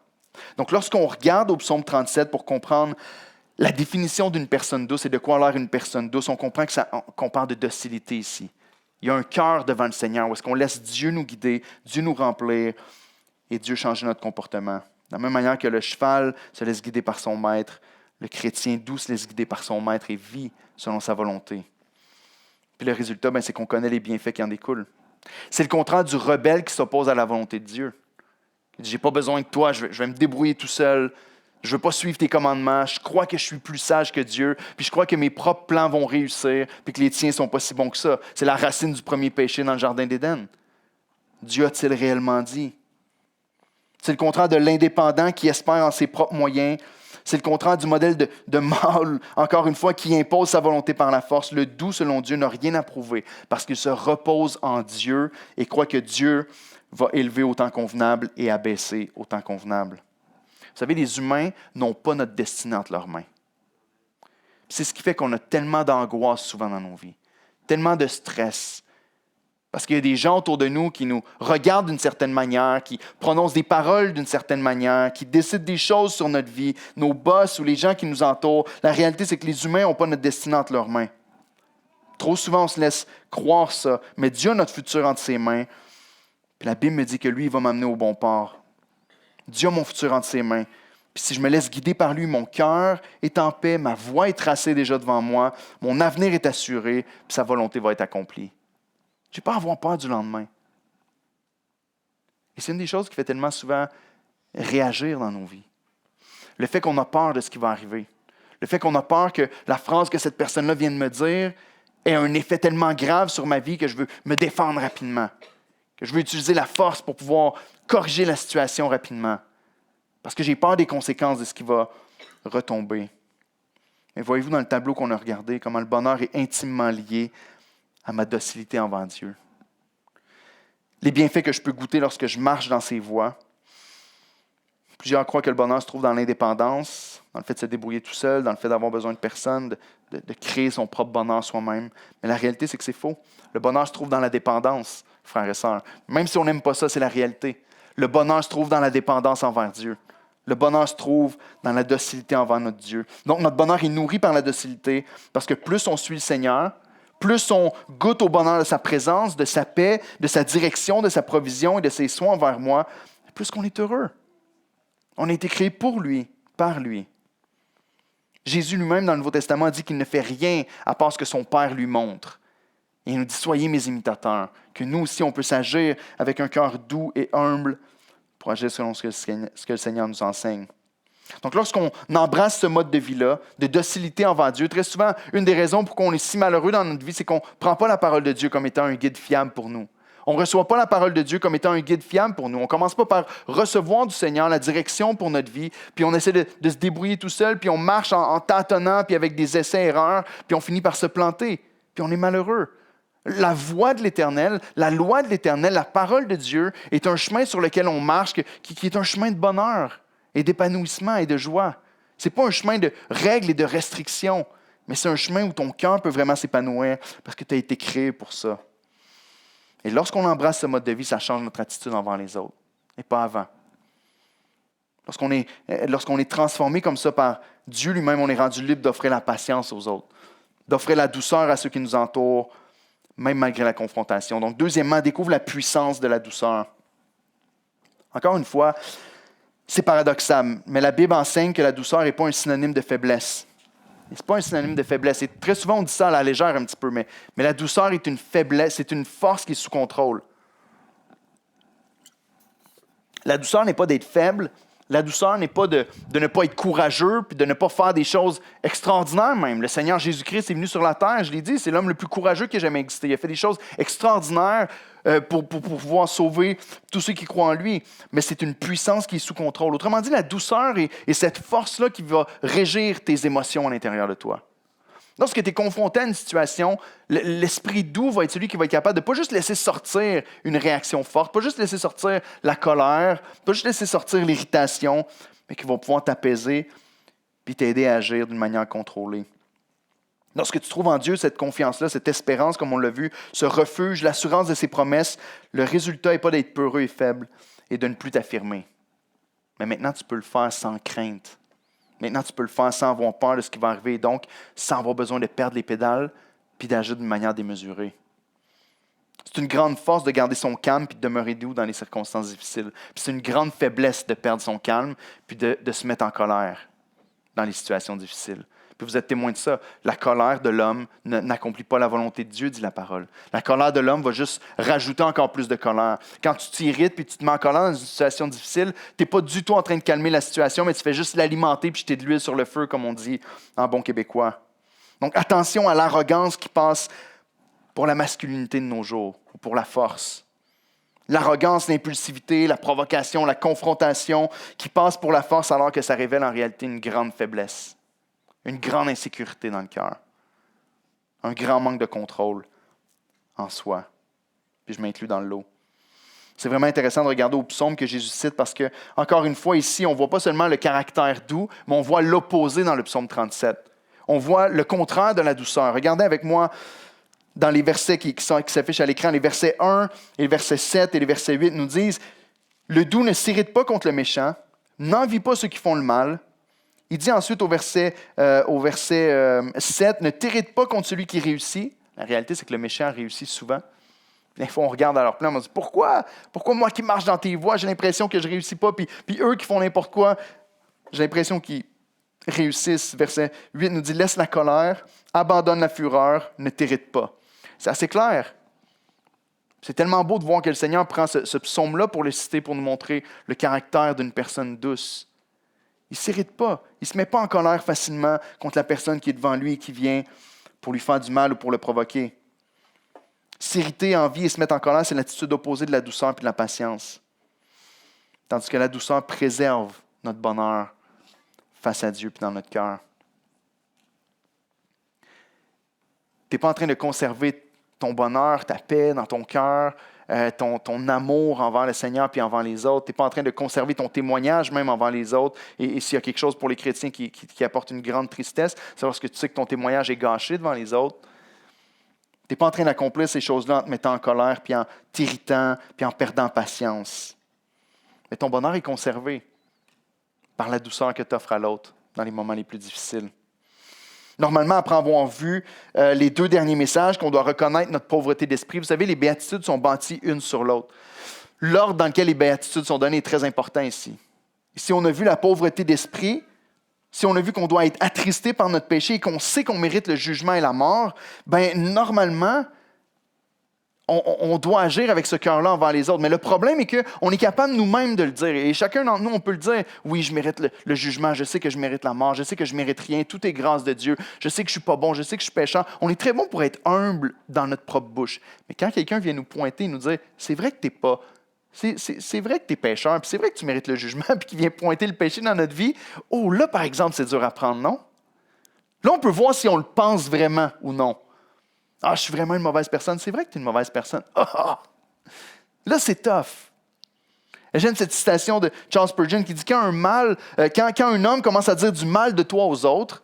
Donc, lorsqu'on regarde au psaume 37 pour comprendre la définition d'une personne douce et de quoi a l'air une personne douce, on comprend qu'on parle de docilité ici. Il y a un cœur devant le Seigneur où est-ce qu'on laisse Dieu nous guider, Dieu nous remplir et Dieu changer notre comportement. De la même manière que le cheval se laisse guider par son maître, le chrétien doux se laisse guider par son maître et vit selon sa volonté. Puis le résultat, c'est qu'on connaît les bienfaits qui en découlent. C'est le contraire du rebelle qui s'oppose à la volonté de Dieu. Il dit, j'ai pas besoin de toi, je vais me débrouiller tout seul. Je ne veux pas suivre tes commandements. Je crois que je suis plus sage que Dieu. Puis je crois que mes propres plans vont réussir. Puis que les tiens ne sont pas si bons que ça. C'est la racine du premier péché dans le jardin d'Éden. Dieu a-t-il réellement dit? C'est le contraire de l'indépendant qui espère en ses propres moyens. C'est le contraire du modèle de mâle, encore une fois, qui impose sa volonté par la force. Le doux, selon Dieu, n'a rien à prouver parce qu'il se repose en Dieu et croit que Dieu va élever au temps convenable et abaisser au temps convenable. Vous savez, les humains n'ont pas notre destinée entre leurs mains. C'est ce qui fait qu'on a tellement d'angoisse souvent dans nos vies, tellement de stress. Parce qu'il y a des gens autour de nous qui nous regardent d'une certaine manière, qui prononcent des paroles d'une certaine manière, qui décident des choses sur notre vie, nos boss ou les gens qui nous entourent. La réalité, c'est que les humains n'ont pas notre destinée entre leurs mains. Trop souvent, on se laisse croire ça, mais Dieu a notre futur entre ses mains. Puis la Bible me dit que lui, il va m'amener au bon port. Dieu a mon futur entre ses mains. Puis si je me laisse guider par lui, mon cœur est en paix, ma voie est tracée déjà devant moi, mon avenir est assuré, puis sa volonté va être accomplie. Je n'ai pas à avoir peur du lendemain. Et c'est une des choses qui fait tellement souvent réagir dans nos vies. Le fait qu'on a peur de ce qui va arriver. Le fait qu'on a peur que la phrase que cette personne-là vient de me dire ait un effet tellement grave sur ma vie que je veux me défendre rapidement. Que je veux utiliser la force pour pouvoir corriger la situation rapidement. Parce que j'ai peur des conséquences de ce qui va retomber. Et voyez-vous dans le tableau qu'on a regardé, comment le bonheur est intimement lié à ma docilité envers Dieu. Les bienfaits que je peux goûter lorsque je marche dans ses voies. Plusieurs croient que le bonheur se trouve dans l'indépendance, dans le fait de se débrouiller tout seul, dans le fait d'avoir besoin de personne, de créer son propre bonheur soi-même. Mais la réalité, c'est que c'est faux. Le bonheur se trouve dans la dépendance, frères et sœurs. Même si on n'aime pas ça, c'est la réalité. Le bonheur se trouve dans la dépendance envers Dieu. Le bonheur se trouve dans la docilité envers notre Dieu. Donc, notre bonheur est nourri par la docilité parce que plus on suit le Seigneur, plus on goûte au bonheur de sa présence, de sa paix, de sa direction, de sa provision et de ses soins envers moi, plus qu'on est heureux. On a été créé pour lui, par lui. Jésus lui-même, dans le Nouveau Testament, dit qu'il ne fait rien à part ce que son Père lui montre. Et il nous dit, soyez mes imitateurs, que nous aussi, on peut s'agir avec un cœur doux et humble pour agir selon ce que le Seigneur nous enseigne. Donc, lorsqu'on embrasse ce mode de vie-là, de docilité envers Dieu, très souvent, une des raisons pour qu'on est si malheureux dans notre vie, c'est qu'on ne prend pas la parole de Dieu comme étant un guide fiable pour nous. On ne reçoit pas la parole de Dieu comme étant un guide fiable pour nous. On ne commence pas par recevoir du Seigneur la direction pour notre vie, puis on essaie de se débrouiller tout seul, puis on marche en tâtonnant, puis avec des essais-erreurs, puis on finit par se planter, puis on est malheureux. La voie de l'Éternel, la loi de l'Éternel, la parole de Dieu est un chemin sur lequel on marche, qui est un chemin de bonheur et d'épanouissement et de joie. Ce n'est pas un chemin de règles et de restrictions, mais c'est un chemin où ton cœur peut vraiment s'épanouir parce que tu as été créé pour ça. Et lorsqu'on embrasse ce mode de vie, ça change notre attitude envers les autres, et pas avant. Lorsqu'on est transformé comme ça par Dieu lui-même, on est rendu libre d'offrir la patience aux autres, d'offrir la douceur à ceux qui nous entourent, même malgré la confrontation. Donc, deuxièmement, découvre la puissance de la douceur. Encore une fois, c'est paradoxal, mais la Bible enseigne que la douceur n'est pas un synonyme de faiblesse. Ce n'est pas un synonyme de faiblesse. Et très souvent, on dit ça à la légère un petit peu, mais la douceur est une faiblesse, c'est une force qui est sous contrôle. La douceur n'est pas d'être faible. La douceur n'est pas de ne pas être courageux puis de ne pas faire des choses extraordinaires même. Le Seigneur Jésus-Christ est venu sur la terre, je l'ai dit, c'est l'homme le plus courageux qui ait jamais existé. Il a fait des choses extraordinaires pour pouvoir sauver tous ceux qui croient en lui. Mais c'est une puissance qui est sous contrôle. Autrement dit, la douceur est cette force-là qui va régir tes émotions à l'intérieur de toi. Lorsque tu es confronté à une situation, l'esprit doux va être celui qui va être capable de ne pas juste laisser sortir une réaction forte, pas juste laisser sortir la colère, pas juste laisser sortir l'irritation, mais qui va pouvoir t'apaiser puis t'aider à agir d'une manière contrôlée. Lorsque tu trouves en Dieu cette confiance-là, cette espérance, comme on l'a vu, ce refuge, l'assurance de ses promesses, le résultat n'est pas d'être peureux et faible et de ne plus t'affirmer. Mais maintenant, tu peux le faire sans crainte. Maintenant, tu peux le faire sans avoir peur de ce qui va arriver, donc sans avoir besoin de perdre les pédales puis d'agir d'une manière démesurée. C'est une grande force de garder son calme puis de demeurer doux dans les circonstances difficiles. Puis c'est une grande faiblesse de perdre son calme puis de se mettre en colère dans les situations difficiles. Puis vous êtes témoin de ça. La colère de l'homme n'accomplit pas la volonté de Dieu, dit la parole. La colère de l'homme va juste rajouter encore plus de colère. Quand tu t'irrites puis tu te mets en colère dans une situation difficile, tu n'es pas du tout en train de calmer la situation, mais tu fais juste l'alimenter puis jeter de l'huile sur le feu, comme on dit en bon québécois. Donc attention à l'arrogance qui passe pour la masculinité de nos jours, ou pour la force. L'arrogance, l'impulsivité, la provocation, la confrontation qui passe pour la force alors que ça révèle en réalité une grande faiblesse. Une grande insécurité dans le cœur. Un grand manque de contrôle en soi. Puis je m'inclus dans le lot. C'est vraiment intéressant de regarder au psaume que Jésus cite parce que, encore une fois, ici, on ne voit pas seulement le caractère doux, mais on voit l'opposé dans le psaume 37. On voit le contraire de la douceur. Regardez avec moi dans les versets qui s'affichent à l'écran, les versets 1 et les versets 7 et les versets 8 nous disent « Le doux ne s'irrite pas contre le méchant, n'envie pas ceux qui font le mal. » Il dit ensuite au verset 7, « Ne t'irrite pas contre celui qui réussit. » La réalité, c'est que le méchant réussit souvent. Des fois, on regarde à leur plan, on se dit « Pourquoi moi qui marche dans tes voies, j'ai l'impression que je ne réussis pas, puis eux qui font n'importe quoi, j'ai l'impression qu'ils réussissent. » Verset 8 nous dit « Laisse la colère, abandonne la fureur, ne t'irrite pas. » C'est assez clair. C'est tellement beau de voir que le Seigneur prend ce psaume-là pour le citer, pour nous montrer le caractère d'une personne douce. Il ne s'irrite pas. Il ne se met pas en colère facilement contre la personne qui est devant lui et qui vient pour lui faire du mal ou pour le provoquer. S'irriter, envier et se mettre en colère, c'est l'attitude opposée de la douceur et de la patience. Tandis que la douceur préserve notre bonheur face à Dieu et dans notre cœur. Tu n'es pas en train de conserver ton bonheur, ta paix dans ton cœur, ton amour envers le Seigneur puis envers les autres. Tu n'es pas en train de conserver ton témoignage même envers les autres. Et s'il y a quelque chose pour les chrétiens qui apporte une grande tristesse, c'est lorsque tu sais que ton témoignage est gâché devant les autres. Tu n'es pas en train d'accomplir ces choses-là en te mettant en colère, puis en t'irritant, puis en perdant patience. Mais ton bonheur est conservé par la douceur que tu offres à l'autre dans les moments les plus difficiles. Normalement, après avoir vu les deux derniers messages, qu'on doit reconnaître notre pauvreté d'esprit, vous savez, les béatitudes sont bâties une sur l'autre. L'ordre dans lequel les béatitudes sont données est très important ici. Si on a vu la pauvreté d'esprit, si on a vu qu'on doit être attristé par notre péché et qu'on sait qu'on mérite le jugement et la mort, bien, normalement, on doit agir avec ce cœur-là envers les autres. Mais le problème est qu'on est capable nous-mêmes de le dire. Et chacun d'entre nous, on peut le dire. Oui, je mérite le jugement. Je sais que je mérite la mort. Je sais que je ne mérite rien. Tout est grâce de Dieu. Je sais que je ne suis pas bon. Je sais que je suis pécheur. On est très bon pour être humble dans notre propre bouche. Mais quand quelqu'un vient nous pointer et nous dire « C'est vrai que tu n'es pas... C'est vrai que tu es pécheur, puis c'est vrai que tu mérites le jugement, puis qu'il vient pointer le péché dans notre vie. » Oh, là, par exemple, c'est dur à prendre, non? Là, on peut voir si on le pense vraiment ou non. Ah, je suis vraiment une mauvaise personne. C'est vrai que tu es une mauvaise personne. Ah! Là, c'est tough. J'aime cette citation de Charles Spurgeon qui dit quand un homme commence à dire du mal de toi aux autres,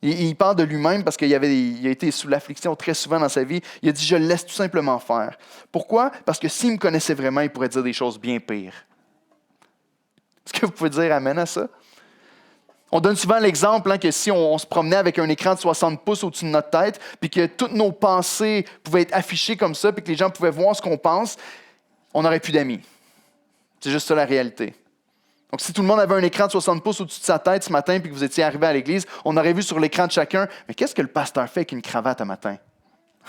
il parle de lui-même parce qu'il a été sous l'affliction très souvent dans sa vie, il a dit « Je le laisse tout simplement faire ». Pourquoi? Parce que s'il me connaissait vraiment, il pourrait dire des choses bien pires. Est-ce que vous pouvez dire amen à ça? On donne souvent l'exemple que si on se promenait avec un écran de 60 pouces au-dessus de notre tête, puis que toutes nos pensées pouvaient être affichées comme ça, puis que les gens pouvaient voir ce qu'on pense, on n'aurait plus d'amis. C'est juste ça la réalité. Donc, si tout le monde avait un écran de 60 pouces au-dessus de sa tête ce matin puis que vous étiez arrivé à l'église, on aurait vu sur l'écran de chacun, mais qu'est-ce que le pasteur fait avec une cravate à matin?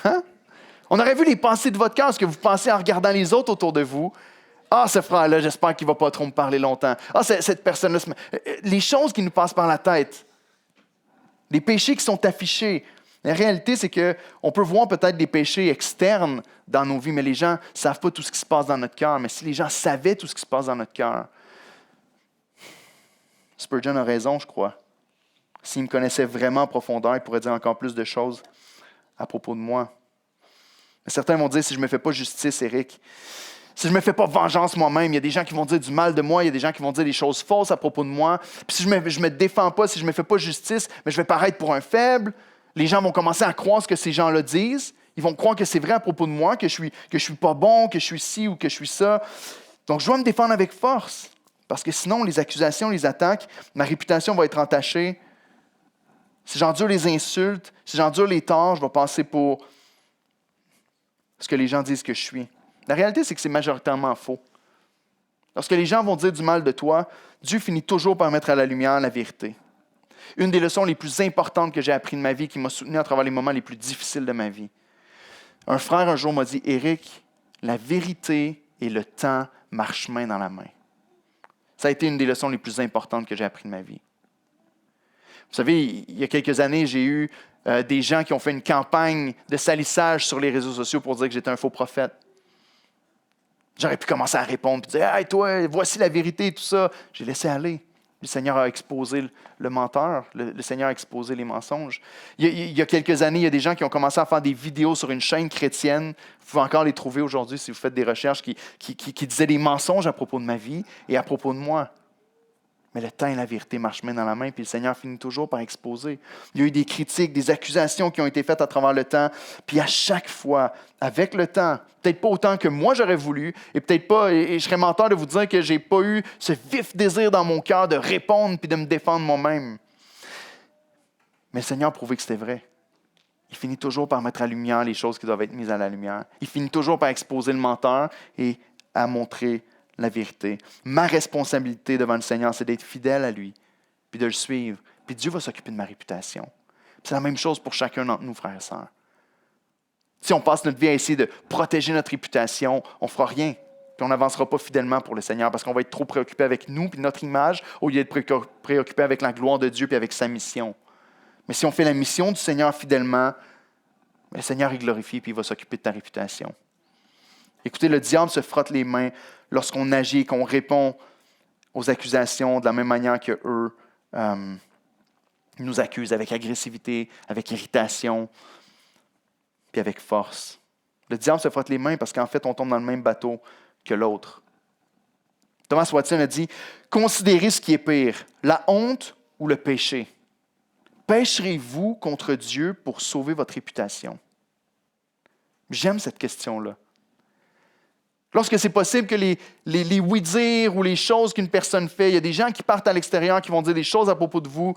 Hein? On aurait vu les pensées de votre cœur, ce que vous pensez en regardant les autres autour de vous. Ah, ce frère-là, j'espère qu'il ne va pas trop me parler longtemps. Ah, cette personne-là. Les choses qui nous passent par la tête. Les péchés qui sont affichés. La réalité, c'est qu'on peut voir peut-être des péchés externes dans nos vies, mais les gens ne savent pas tout ce qui se passe dans notre cœur. Mais si les gens savaient tout ce qui se passe dans notre cœur, Spurgeon a raison, je crois. S'il me connaissait vraiment en profondeur, il pourrait dire encore plus de choses à propos de moi. Mais certains vont dire, si je ne me fais pas justice, Éric, si je ne me fais pas vengeance moi-même, il y a des gens qui vont dire du mal de moi, il y a des gens qui vont dire des choses fausses à propos de moi. Puis si je ne me défends pas, si je ne me fais pas justice, mais je vais paraître pour un faible. Les gens vont commencer à croire ce que ces gens-là disent. Ils vont croire que c'est vrai à propos de moi, que je suis pas bon, que je suis ci ou que je suis ça. Donc, je dois me défendre avec force. Parce que sinon, les accusations, les attaques, ma réputation va être entachée. Si j'endure les insultes, si j'endure les torts, je vais passer pour ce que les gens disent que je suis. La réalité, c'est que c'est majoritairement faux. Lorsque les gens vont dire du mal de toi, Dieu finit toujours par mettre à la lumière la vérité. Une des leçons les plus importantes que j'ai apprises de ma vie, qui m'a soutenu à travers les moments les plus difficiles de ma vie. Un frère un jour m'a dit, « Éric, la vérité et le temps marchent main dans la main. » Ça a été une des leçons les plus importantes que j'ai apprises de ma vie. Vous savez, il y a quelques années, j'ai eu des gens qui ont fait une campagne de salissage sur les réseaux sociaux pour dire que j'étais un faux prophète. J'aurais pu commencer à répondre et dire « Hey, toi, voici la vérité et tout ça. » J'ai laissé aller. Le Seigneur a exposé le menteur. Le Seigneur a exposé les mensonges. Il y a quelques années, il y a des gens qui ont commencé à faire des vidéos sur une chaîne chrétienne. Vous pouvez encore les trouver aujourd'hui si vous faites des recherches qui disaient des mensonges à propos de ma vie et à propos de moi. Mais le temps et la vérité marchent main dans la main, puis le Seigneur finit toujours par exposer. Il y a eu des critiques, des accusations qui ont été faites à travers le temps, puis à chaque fois, avec le temps, peut-être pas autant que moi j'aurais voulu, et peut-être pas, et je serais menteur de vous dire que je n'ai pas eu ce vif désir dans mon cœur de répondre puis de me défendre moi-même. Mais le Seigneur a prouvé que c'était vrai. Il finit toujours par mettre à la lumière les choses qui doivent être mises à la lumière. Il finit toujours par exposer le menteur et à montrer la vérité. Ma responsabilité devant le Seigneur, c'est d'être fidèle à lui, puis de le suivre. Puis Dieu va s'occuper de ma réputation. C'est la même chose pour chacun d'entre nous, frères et sœurs. Si on passe notre vie à essayer de protéger notre réputation, on ne fera rien. Puis on n'avancera pas fidèlement pour le Seigneur parce qu'on va être trop préoccupé avec nous puis notre image au lieu d'être préoccupé avec la gloire de Dieu puis avec sa mission. Mais si on fait la mission du Seigneur fidèlement, le Seigneur est glorifié puis il va s'occuper de ta réputation. Écoutez, le diable se frotte les mains lorsqu'on agit et qu'on répond aux accusations de la même manière qu'eux nous accusent, avec agressivité, avec irritation, puis avec force. Le diable se frotte les mains parce qu'en fait, on tombe dans le même bateau que l'autre. Thomas Watson a dit « Considérez ce qui est pire, la honte ou le péché. Pécherez-vous contre Dieu pour sauver votre réputation? » J'aime cette question-là. Lorsque c'est possible que les oui-dire ou les choses qu'une personne fait, il y a des gens qui partent à l'extérieur qui vont dire des choses à propos de vous.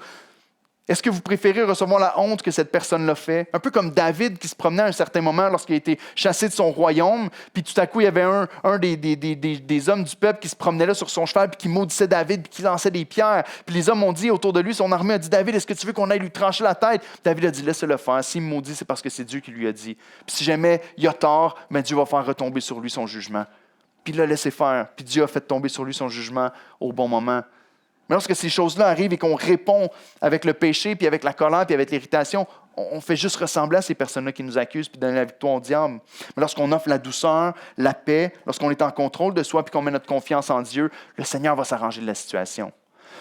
Est-ce que vous préférez recevoir la honte que cette personne-là fait? Un peu comme David qui se promenait à un certain moment lorsqu'il a été chassé de son royaume, puis tout à coup, il y avait un des hommes du peuple qui se promenait là sur son cheval, puis qui maudissait David, puis qui lançait des pierres. Puis les hommes ont dit autour de lui, son armée a dit « David, est-ce que tu veux qu'on aille lui trancher la tête? » David a dit « Laisse-le faire. S'il me maudit, c'est parce que c'est Dieu qui lui a dit. Puis si jamais il a tort, ben Dieu va faire retomber sur lui son jugement. » Puis il l'a laissé faire. Puis Dieu a fait tomber sur lui son jugement au bon moment. Mais lorsque ces choses-là arrivent et qu'on répond avec le péché, puis avec la colère, puis avec l'irritation, on fait juste ressembler à ces personnes-là qui nous accusent, puis donner la victoire au diable. Mais lorsqu'on offre la douceur, la paix, lorsqu'on est en contrôle de soi, puis qu'on met notre confiance en Dieu, le Seigneur va s'arranger de la situation.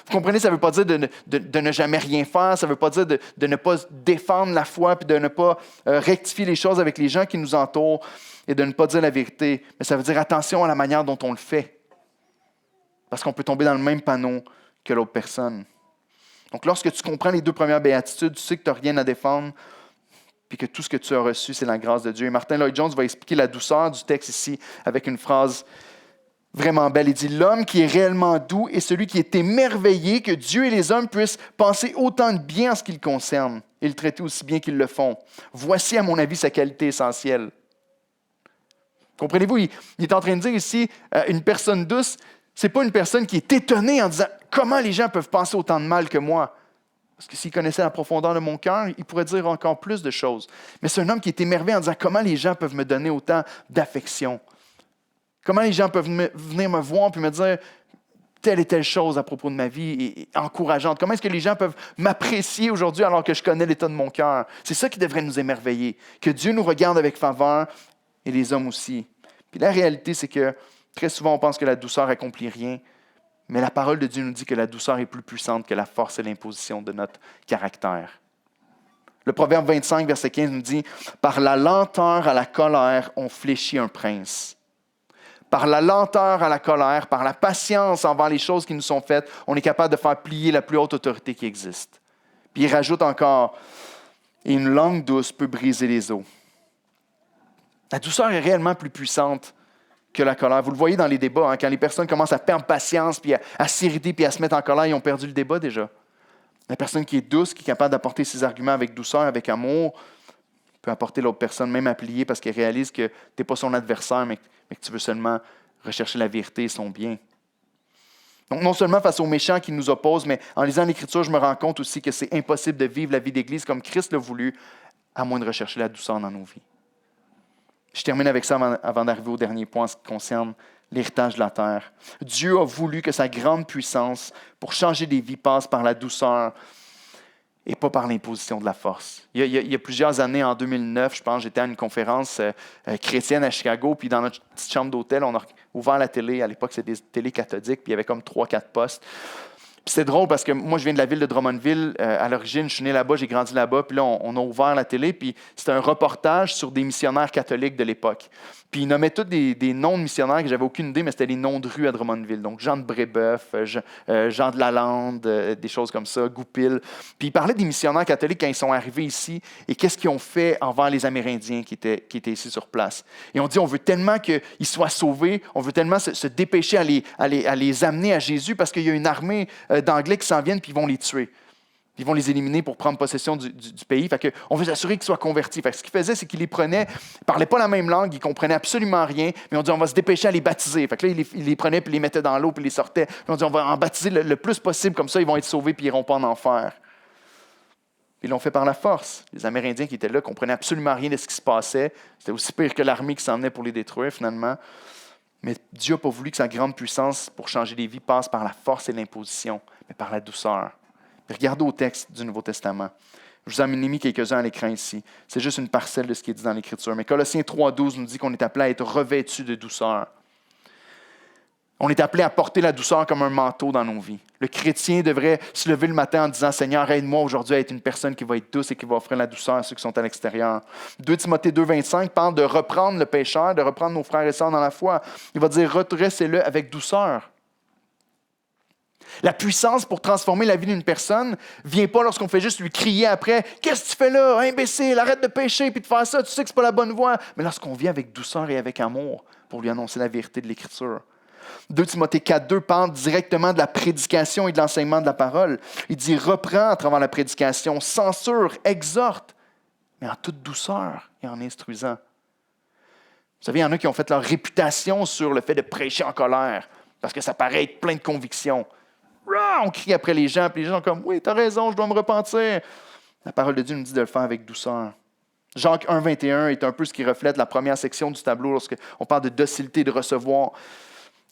Vous comprenez, ça ne veut pas dire de ne jamais rien faire, ça ne veut pas dire de ne pas défendre la foi, puis de ne pas rectifier les choses avec les gens qui nous entourent, et de ne pas dire la vérité. Mais ça veut dire attention à la manière dont on le fait. Parce qu'on peut tomber dans le même panneau que l'autre personne. Donc, lorsque tu comprends les deux premières béatitudes, tu sais que tu n'as rien à défendre, puis que tout ce que tu as reçu, c'est la grâce de Dieu. Et Martin Lloyd-Jones va expliquer la douceur du texte ici avec une phrase vraiment belle. Il dit « L'homme qui est réellement doux est celui qui est émerveillé que Dieu et les hommes puissent penser autant de bien en ce qui le concerne et le traiter aussi bien qu'ils le font. Voici, à mon avis, sa qualité essentielle. » Comprenez-vous, il est en train de dire ici, une personne douce, Ce n'est pas une personne qui est étonnée en disant « Comment les gens peuvent penser autant de mal que moi? » Parce que s'il connaissait la profondeur de mon cœur, il pourrait dire encore plus de choses. Mais c'est un homme qui est émerveillé en disant « Comment les gens peuvent me donner autant d'affection? Comment les gens peuvent venir me voir et me dire telle et telle chose à propos de ma vie et encourageante? Comment est-ce que les gens peuvent m'apprécier aujourd'hui alors que je connais l'état de mon cœur? » C'est ça qui devrait nous émerveiller, que Dieu nous regarde avec faveur et les hommes aussi. Puis la réalité, c'est que très souvent, on pense que la douceur accomplit rien, mais la parole de Dieu nous dit que la douceur est plus puissante que la force et l'imposition de notre caractère. Le Proverbe 25, verset 15 nous dit « Par la lenteur à la colère, on fléchit un prince. » Par la lenteur à la colère, par la patience envers les choses qui nous sont faites, on est capable de faire plier la plus haute autorité qui existe. Puis il rajoute encore « Et une langue douce peut briser les eaux. » La douceur est réellement plus puissante que la colère. Vous le voyez dans les débats, quand les personnes commencent à perdre patience, puis à s'irriter, puis à se mettre en colère, ils ont perdu le débat déjà. La personne qui est douce, qui est capable d'apporter ses arguments avec douceur, avec amour, peut apporter l'autre personne même à plier parce qu'elle réalise que tu n'es pas son adversaire, mais que tu veux seulement rechercher la vérité et son bien. Donc, non seulement face aux méchants qui nous opposent, mais en lisant l'Écriture, je me rends compte aussi que c'est impossible de vivre la vie d'Église comme Christ l'a voulu, à moins de rechercher la douceur dans nos vies. Je termine avec ça avant d'arriver au dernier point en ce qui concerne l'héritage de la terre. Dieu a voulu que sa grande puissance pour changer des vies passe par la douceur et pas par l'imposition de la force. Il y a plusieurs années, en 2009, je pense, j'étais à une conférence chrétienne à Chicago, puis dans notre petite chambre d'hôtel, on a ouvert la télé. À l'époque, c'était des télés cathodiques, puis il y avait comme 3-4 postes. Puis c'est drôle parce que moi, je viens de la ville de Drummondville. À l'origine, je suis né là-bas, j'ai grandi là-bas. Puis là, on a ouvert la télé. Puis c'était un reportage sur des missionnaires catholiques de l'époque. Puis ils nommaient tous des noms de missionnaires que j'avais aucune idée, mais c'était les noms de rues à Drummondville. Donc Jean de Brébeuf, Jean de Lalande, des choses comme ça, Goupil. Puis ils parlaient des missionnaires catholiques quand ils sont arrivés ici et qu'est-ce qu'ils ont fait envers les Amérindiens qui étaient ici sur place. Et on dit, on veut tellement qu'ils soient sauvés, on veut tellement se dépêcher à les amener à Jésus parce qu'il y a une armée d'Anglais qui s'en viennent puis ils vont les tuer. Ils vont les éliminer pour prendre possession du pays. Fait que on veut s'assurer qu'ils soient convertis. Fait que ce qu'ils faisaient, c'est qu'ils les prenaient, ils ne parlaient pas la même langue, ils ne comprenaient absolument rien, mais on dit on va se dépêcher à les baptiser. Fait que là, ils les prenaient, puis les mettaient dans l'eau, puis les sortaient. Puis on dit on va en baptiser le plus possible, comme ça, ils vont être sauvés, puis ils n'iront pas en enfer. Ils l'ont fait par la force. Les Amérindiens qui étaient là ne comprenaient absolument rien de ce qui se passait. C'était aussi pire que l'armée qui s'en venait pour les détruire, finalement. Mais Dieu n'a pas voulu que sa grande puissance pour changer les vies passe par la force et l'imposition, mais par la douceur. Regardez au texte du Nouveau Testament. Je vous en ai mis quelques-uns à l'écran ici. C'est juste une parcelle de ce qui est dit dans l'Écriture. Mais Colossiens 3,12 nous dit qu'on est appelé à être revêtu de douceur. On est appelé à porter la douceur comme un manteau dans nos vies. Le chrétien devrait se lever le matin en disant « Seigneur, aide-moi aujourd'hui à être une personne qui va être douce et qui va offrir la douceur à ceux qui sont à l'extérieur. » 2 Timothée 2,25 parle de reprendre le pécheur, de reprendre nos frères et sœurs dans la foi. Il va dire « Redressez-le avec douceur. » La puissance pour transformer la vie d'une personne ne vient pas lorsqu'on fait juste lui crier après « Qu'est-ce que tu fais là, imbécile? Arrête de pécher puis de faire ça, tu sais que ce n'est pas la bonne voie. » Mais lorsqu'on vient avec douceur et avec amour pour lui annoncer la vérité de l'Écriture. 2 Timothée 4,2 parle directement de la prédication et de l'enseignement de la parole. Il dit « Reprends à travers la prédication, censure, exhorte, mais en toute douceur et en instruisant. » Vous savez, il y en a qui ont fait leur réputation sur le fait de prêcher en colère parce que ça paraît être plein de convictions. On crie après les gens, puis les gens sont comme « Oui, tu as raison, je dois me repentir. » La parole de Dieu nous dit de le faire avec douceur. Jacques 1,21 est un peu ce qui reflète la première section du tableau lorsqu'on parle de docilité, de recevoir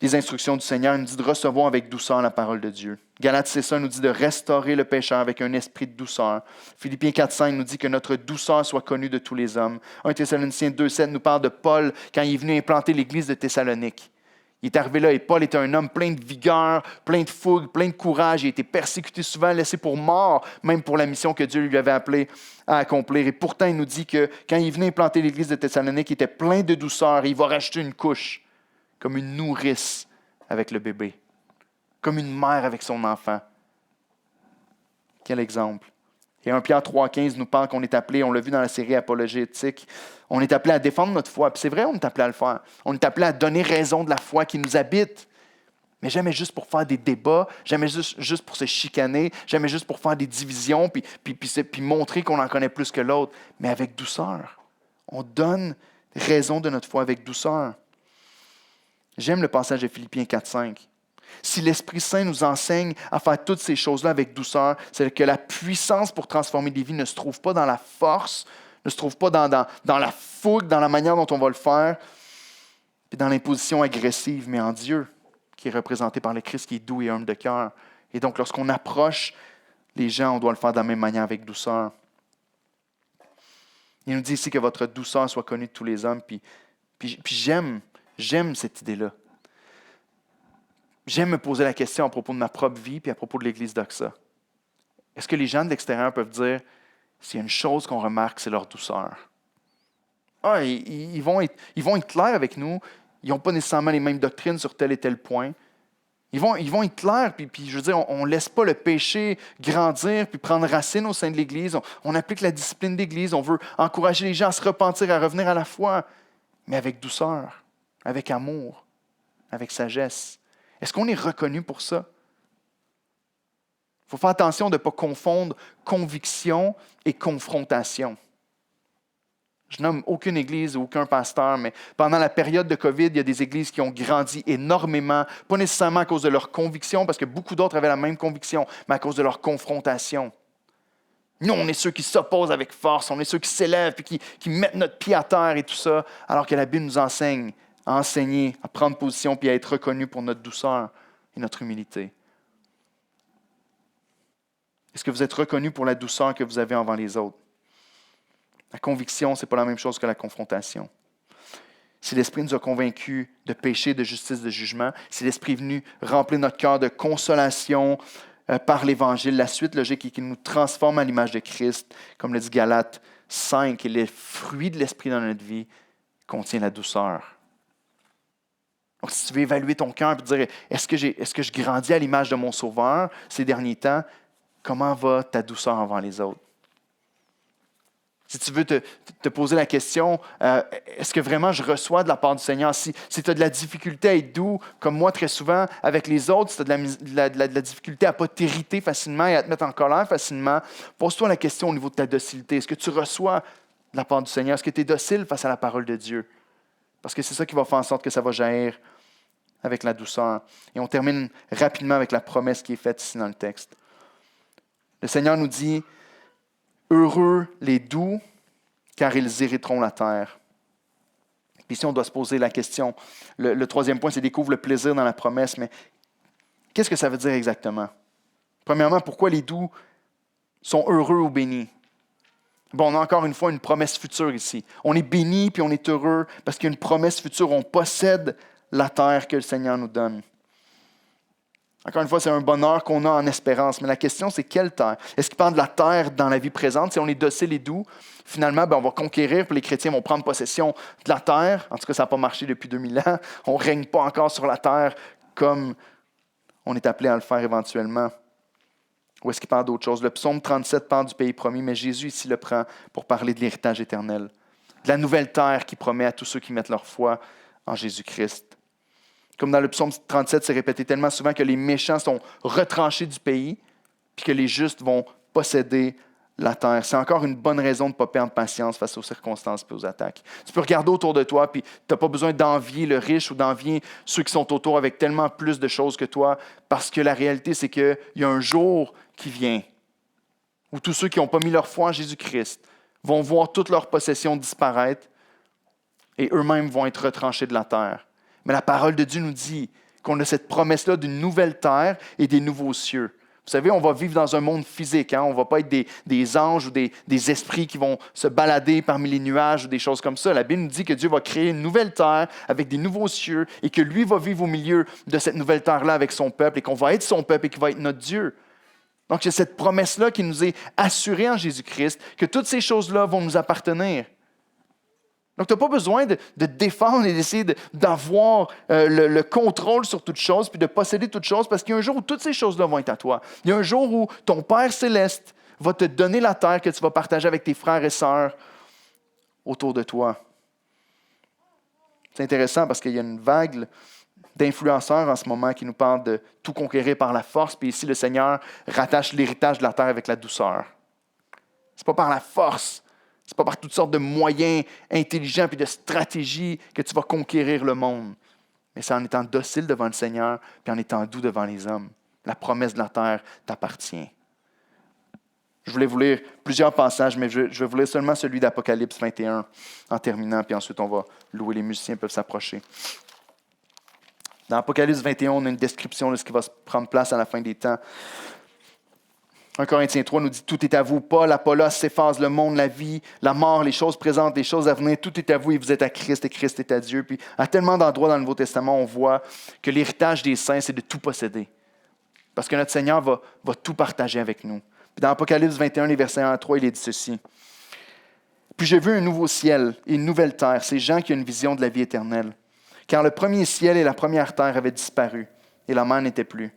les instructions du Seigneur. Il nous dit de recevoir avec douceur la parole de Dieu. Galates 6,1 nous dit de restaurer le pécheur avec un esprit de douceur. Philippiens 4,5 nous dit que notre douceur soit connue de tous les hommes. 1 Thessaloniciens 2,7 nous parle de Paul quand il est venu implanter l'église de Thessalonique. Il est arrivé là et Paul était un homme plein de vigueur, plein de fougue, plein de courage. Il a été persécuté souvent, laissé pour mort, même pour la mission que Dieu lui avait appelé à accomplir. Et pourtant, il nous dit que quand il venait implanter l'église de Thessalonique, il était plein de douceur et il va rajouter une couche, comme une nourrice avec le bébé, comme une mère avec son enfant. Quel exemple! Et 1 Pierre 3,15 nous parle qu'on est appelé, on l'a vu dans la série Apologétique, on est appelé à défendre notre foi. Puis c'est vrai, on est appelé à le faire. On est appelé à donner raison de la foi qui nous habite. Mais jamais juste pour faire des débats, jamais juste pour se chicaner, jamais juste pour faire des divisions, puis montrer qu'on en connaît plus que l'autre, mais avec douceur. On donne raison de notre foi avec douceur. J'aime le passage de Philippiens 4,5. Si l'Esprit Saint nous enseigne à faire toutes ces choses-là avec douceur, c'est que la puissance pour transformer des vies ne se trouve pas dans la force, ne se trouve pas dans la fougue, dans la manière dont on va le faire, puis dans l'imposition agressive, mais en Dieu, qui est représenté par le Christ, qui est doux et humble de cœur. Et donc, lorsqu'on approche les gens, on doit le faire de la même manière, avec douceur. Il nous dit ici que votre douceur soit connue de tous les hommes, puis j'aime cette idée-là. J'aime me poser la question à propos de ma propre vie puis à propos de l'Église d'Oxa. Est-ce que les gens de l'extérieur peuvent dire, s'il y a une chose qu'on remarque, c'est leur douceur? Ils vont être clairs avec nous. Ils n'ont pas nécessairement les mêmes doctrines sur tel et tel point. Ils vont être clairs, puis je veux dire, on ne laisse pas le péché grandir puis prendre racine au sein de l'Église. On applique la discipline d'Église. On veut encourager les gens à se repentir, à revenir à la foi, mais avec douceur, avec amour, avec sagesse. Est-ce qu'on est reconnu pour ça? Il faut faire attention de ne pas confondre conviction et confrontation. Je nomme aucune église ou aucun pasteur, mais pendant la période de COVID, il y a des églises qui ont grandi énormément, pas nécessairement à cause de leur conviction, parce que beaucoup d'autres avaient la même conviction, mais à cause de leur confrontation. Nous, on est ceux qui s'opposent avec force, on est ceux qui s'élèvent et qui mettent notre pied à terre et tout ça, alors que la Bible nous enseigne à enseigner, à prendre position puis à être reconnu pour notre douceur et notre humilité. Est-ce que vous êtes reconnu pour la douceur que vous avez envers les autres? La conviction, ce n'est pas la même chose que la confrontation. Si l'Esprit nous a convaincus de péché, de justice, de jugement, si l'Esprit est venu remplir notre cœur de consolation par l'Évangile, la suite logique est qu'il nous transforme à l'image de Christ, comme le dit Galates 5, et les fruits de l'Esprit dans notre vie contient la douceur. Donc, si tu veux évaluer ton cœur et dire, est-ce que je grandis à l'image de mon Sauveur ces derniers temps? Comment va ta douceur envers les autres? Si tu veux te poser la question, est-ce que vraiment je reçois de la part du Seigneur? Si tu as de la difficulté à être doux, comme moi très souvent, avec les autres, si tu as de la difficulté à ne pas t'irriter facilement et à te mettre en colère facilement, pose-toi la question au niveau de ta docilité. Est-ce que tu reçois de la part du Seigneur? Est-ce que tu es docile face à la parole de Dieu? Parce que c'est ça qui va faire en sorte que ça va jaillir avec la douceur. Et on termine rapidement avec la promesse qui est faite ici dans le texte. Le Seigneur nous dit, « Heureux les doux, car ils hériteront la terre. » Puis ici, on doit se poser la question. Le troisième point, c'est découvre le plaisir dans la promesse. Mais qu'est-ce que ça veut dire exactement? Premièrement, pourquoi les doux sont heureux ou bénis? Bon, on a encore une fois une promesse future ici. On est bénis puis on est heureux parce qu'il y a une promesse future. On possède la terre que le Seigneur nous donne. Encore une fois, c'est un bonheur qu'on a en espérance. Mais la question, c'est quelle terre? Est-ce qu'il parle de la terre dans la vie présente? Si on est docile et doux, finalement, on va conquérir, puis les chrétiens vont prendre possession de la terre. En tout cas, ça n'a pas marché depuis 2000 ans. On ne règne pas encore sur la terre comme on est appelé à le faire éventuellement. Ou est-ce qu'il parle d'autre chose? Le psaume 37 parle du pays promis, mais Jésus ici le prend pour parler de l'héritage éternel, de la nouvelle terre qui promet à tous ceux qui mettent leur foi en Jésus-Christ. Comme dans le psaume 37, c'est répété tellement souvent que les méchants sont retranchés du pays, puis que les justes vont posséder la terre. C'est encore une bonne raison de ne pas perdre patience face aux circonstances et aux attaques. Tu peux regarder autour de toi, puis tu n'as pas besoin d'envier le riche ou d'envier ceux qui sont autour avec tellement plus de choses que toi, parce que la réalité, c'est qu'il y a un jour qui vient où tous ceux qui n'ont pas mis leur foi en Jésus-Christ vont voir toutes leurs possessions disparaître et eux-mêmes vont être retranchés de la terre. Mais la parole de Dieu nous dit qu'on a cette promesse-là d'une nouvelle terre et des nouveaux cieux. Vous savez, on va vivre dans un monde physique. On ne va pas être des anges ou des esprits qui vont se balader parmi les nuages ou des choses comme ça. La Bible nous dit que Dieu va créer une nouvelle terre avec des nouveaux cieux et que lui va vivre au milieu de cette nouvelle terre-là avec son peuple et qu'on va être son peuple et qu'il va être notre Dieu. Donc, c'est cette promesse-là qui nous est assurée en Jésus-Christ, que toutes ces choses-là vont nous appartenir. Donc, tu n'as pas besoin de défendre et d'essayer d'avoir le contrôle sur toutes choses puis de posséder toutes choses parce qu'il y a un jour où toutes ces choses-là vont être à toi. Il y a un jour où ton Père céleste va te donner la terre que tu vas partager avec tes frères et sœurs autour de toi. C'est intéressant parce qu'il y a une vague d'influenceurs en ce moment qui nous parlent de tout conquérir par la force. Puis ici, le Seigneur rattache l'héritage de la terre avec la douceur. Ce n'est pas par la force. Ce n'est pas par toutes sortes de moyens intelligents et de stratégies que tu vas conquérir le monde. mais c'est en étant docile devant le Seigneur puis en étant doux devant les hommes. La promesse de la terre t'appartient. Je voulais vous lire plusieurs passages, mais je vais vous lire seulement celui d'Apocalypse 21 en terminant, puis ensuite on va louer, les musiciens peuvent s'approcher. Dans Apocalypse 21, on a une description de ce qui va se prendre place à la fin des temps. 1 Corinthiens 3 nous dit « Tout est à vous, Paul, Apollos, Céphas, le monde, la vie, la mort, les choses présentes, les choses à venir, tout est à vous et vous êtes à Christ et Christ est à Dieu. » Puis à tellement d'endroits dans le Nouveau Testament, on voit que l'héritage des saints, c'est de tout posséder. Parce que notre Seigneur va tout partager avec nous. Puis dans Apocalypse 21, les versets 1 à 3, il est dit ceci. « Puis j'ai vu un nouveau ciel et une nouvelle terre, ces gens qui ont une vision de la vie éternelle. Car le premier ciel et la première terre avaient disparu, et la mer n'était plus.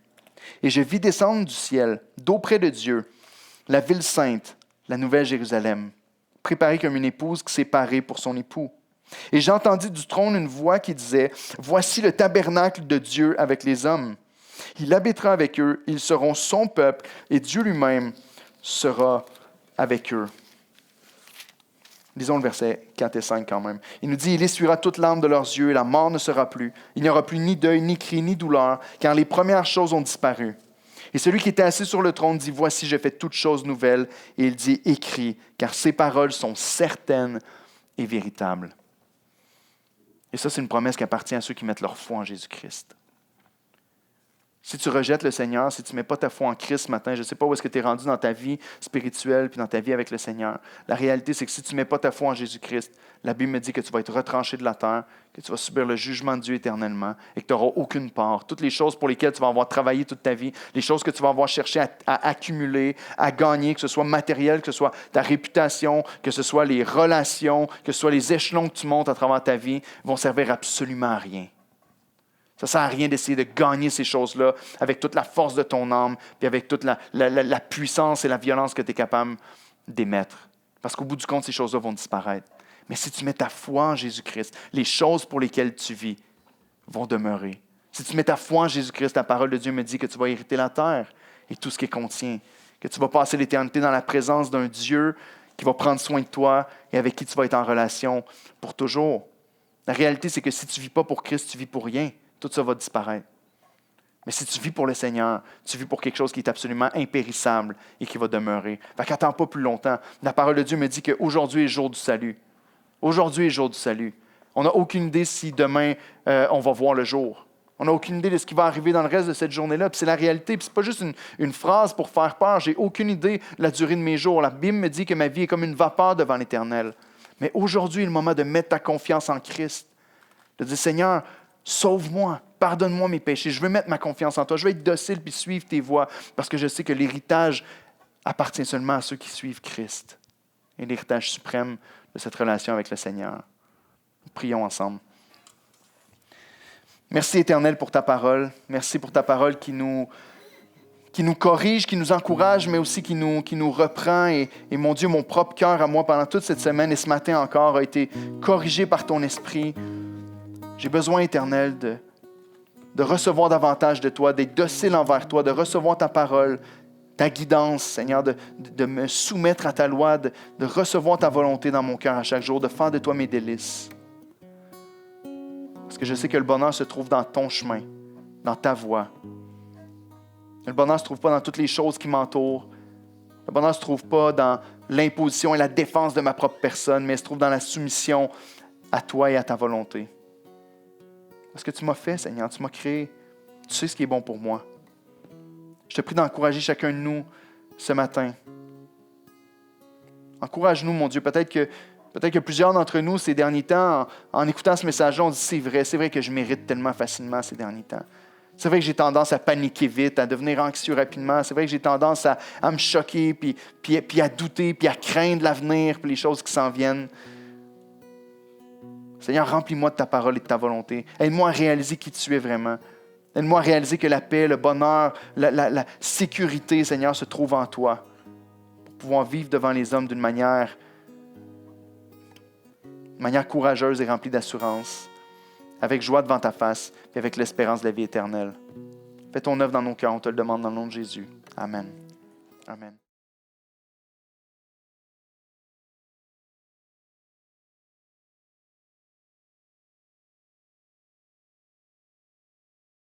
Et je vis descendre du ciel, d'auprès de Dieu, la ville sainte, la nouvelle Jérusalem, préparée comme une épouse qui s'est parée pour son époux. Et j'entendis du trône une voix qui disait, « Voici le tabernacle de Dieu avec les hommes. Il habitera avec eux, ils seront son peuple, et Dieu lui-même sera avec eux. » Lisons le verset 4 et 5 quand même. Il nous dit, « Il essuiera toute larme de leurs yeux, et la mort ne sera plus. Il n'y aura plus ni deuil, ni cri, ni douleur, car les premières choses ont disparu. » Et celui qui était assis sur le trône dit, « Voici, je fais toutes choses nouvelles. » Et il dit, « Écris, car ces paroles sont certaines et véritables. » Et ça, c'est une promesse qui appartient à ceux qui mettent leur foi en Jésus-Christ. Si tu rejettes le Seigneur, si tu ne mets pas ta foi en Christ ce matin, je ne sais pas où est-ce que tu es rendu dans ta vie spirituelle puis dans ta vie avec le Seigneur. La réalité, c'est que si tu ne mets pas ta foi en Jésus-Christ, la Bible me dit que tu vas être retranché de la terre, que tu vas subir le jugement de Dieu éternellement et que tu n'auras aucune part. Toutes les choses pour lesquelles tu vas avoir travaillé toute ta vie, les choses que tu vas avoir cherché à accumuler, à gagner, que ce soit matériel, que ce soit ta réputation, que ce soit les relations, que ce soit les échelons que tu montes à travers ta vie, vont servir absolument à rien. Ça ne sert à rien d'essayer de gagner ces choses-là avec toute la force de ton âme puis avec toute la puissance et la violence que tu es capable d'émettre. Parce qu'au bout du compte, ces choses-là vont disparaître. Mais si tu mets ta foi en Jésus-Christ, les choses pour lesquelles tu vis vont demeurer. Si tu mets ta foi en Jésus-Christ, la parole de Dieu me dit que tu vas hériter la terre et tout ce qu'elle contient, que tu vas passer l'éternité dans la présence d'un Dieu qui va prendre soin de toi et avec qui tu vas être en relation pour toujours. La réalité, c'est que si tu ne vis pas pour Christ, tu vis pour rien. Tout ça va disparaître. Mais si tu vis pour le Seigneur, tu vis pour quelque chose qui est absolument impérissable et qui va demeurer. Fait qu'attends pas plus longtemps. La parole de Dieu me dit qu'aujourd'hui est le jour du salut. Aujourd'hui est le jour du salut. On n'a aucune idée si demain, on va voir le jour. On n'a aucune idée de ce qui va arriver dans le reste de cette journée-là. Puis c'est la réalité. Puis c'est pas juste une phrase pour faire peur. J'ai aucune idée de la durée de mes jours. La Bible me dit que ma vie est comme une vapeur devant l'Éternel. Mais aujourd'hui est le moment de mettre ta confiance en Christ. De dire, Seigneur, sauve-moi, pardonne-moi mes péchés. Je veux mettre ma confiance en toi. Je veux être docile puis suivre tes voies parce que je sais que l'héritage appartient seulement à ceux qui suivent Christ. Et l'héritage suprême de cette relation avec le Seigneur. Prions ensemble. Merci Éternel pour ta parole. Merci pour ta parole qui nous corrige, qui nous encourage, mais aussi qui nous reprend. Et mon Dieu, mon propre cœur à moi pendant toute cette semaine et ce matin encore a été corrigé par ton esprit. J'ai besoin, Éternel, de recevoir davantage de toi, d'être docile envers toi, de recevoir ta parole, ta guidance, Seigneur, de me soumettre à ta loi, de recevoir ta volonté dans mon cœur à chaque jour, de faire de toi mes délices. Parce que je sais que le bonheur se trouve dans ton chemin, dans ta voie. Le bonheur ne se trouve pas dans toutes les choses qui m'entourent. Le bonheur ne se trouve pas dans l'imposition et la défense de ma propre personne, mais il se trouve dans la soumission à toi et à ta volonté. Parce que tu m'as fait, Seigneur, tu m'as créé. Tu sais ce qui est bon pour moi. Je te prie d'encourager chacun de nous ce matin. Encourage-nous, mon Dieu. Peut-être que plusieurs d'entre nous, ces derniers temps, en écoutant ce message-là, on dit c'est vrai que je mérite tellement facilement ces derniers temps. C'est vrai que j'ai tendance à paniquer vite, à devenir anxieux rapidement. C'est vrai que j'ai tendance à me choquer, puis à douter, puis à craindre l'avenir, puis les choses qui s'en viennent. Seigneur, remplis-moi de ta parole et de ta volonté. Aide-moi à réaliser qui tu es vraiment. Aide-moi à réaliser que la paix, le bonheur, la sécurité, Seigneur, se trouve en toi. Pour pouvoir vivre devant les hommes d'une manière courageuse et remplie d'assurance, avec joie devant ta face et avec l'espérance de la vie éternelle. Fais ton œuvre dans nos cœurs, on te le demande dans le nom de Jésus. Amen. Amen.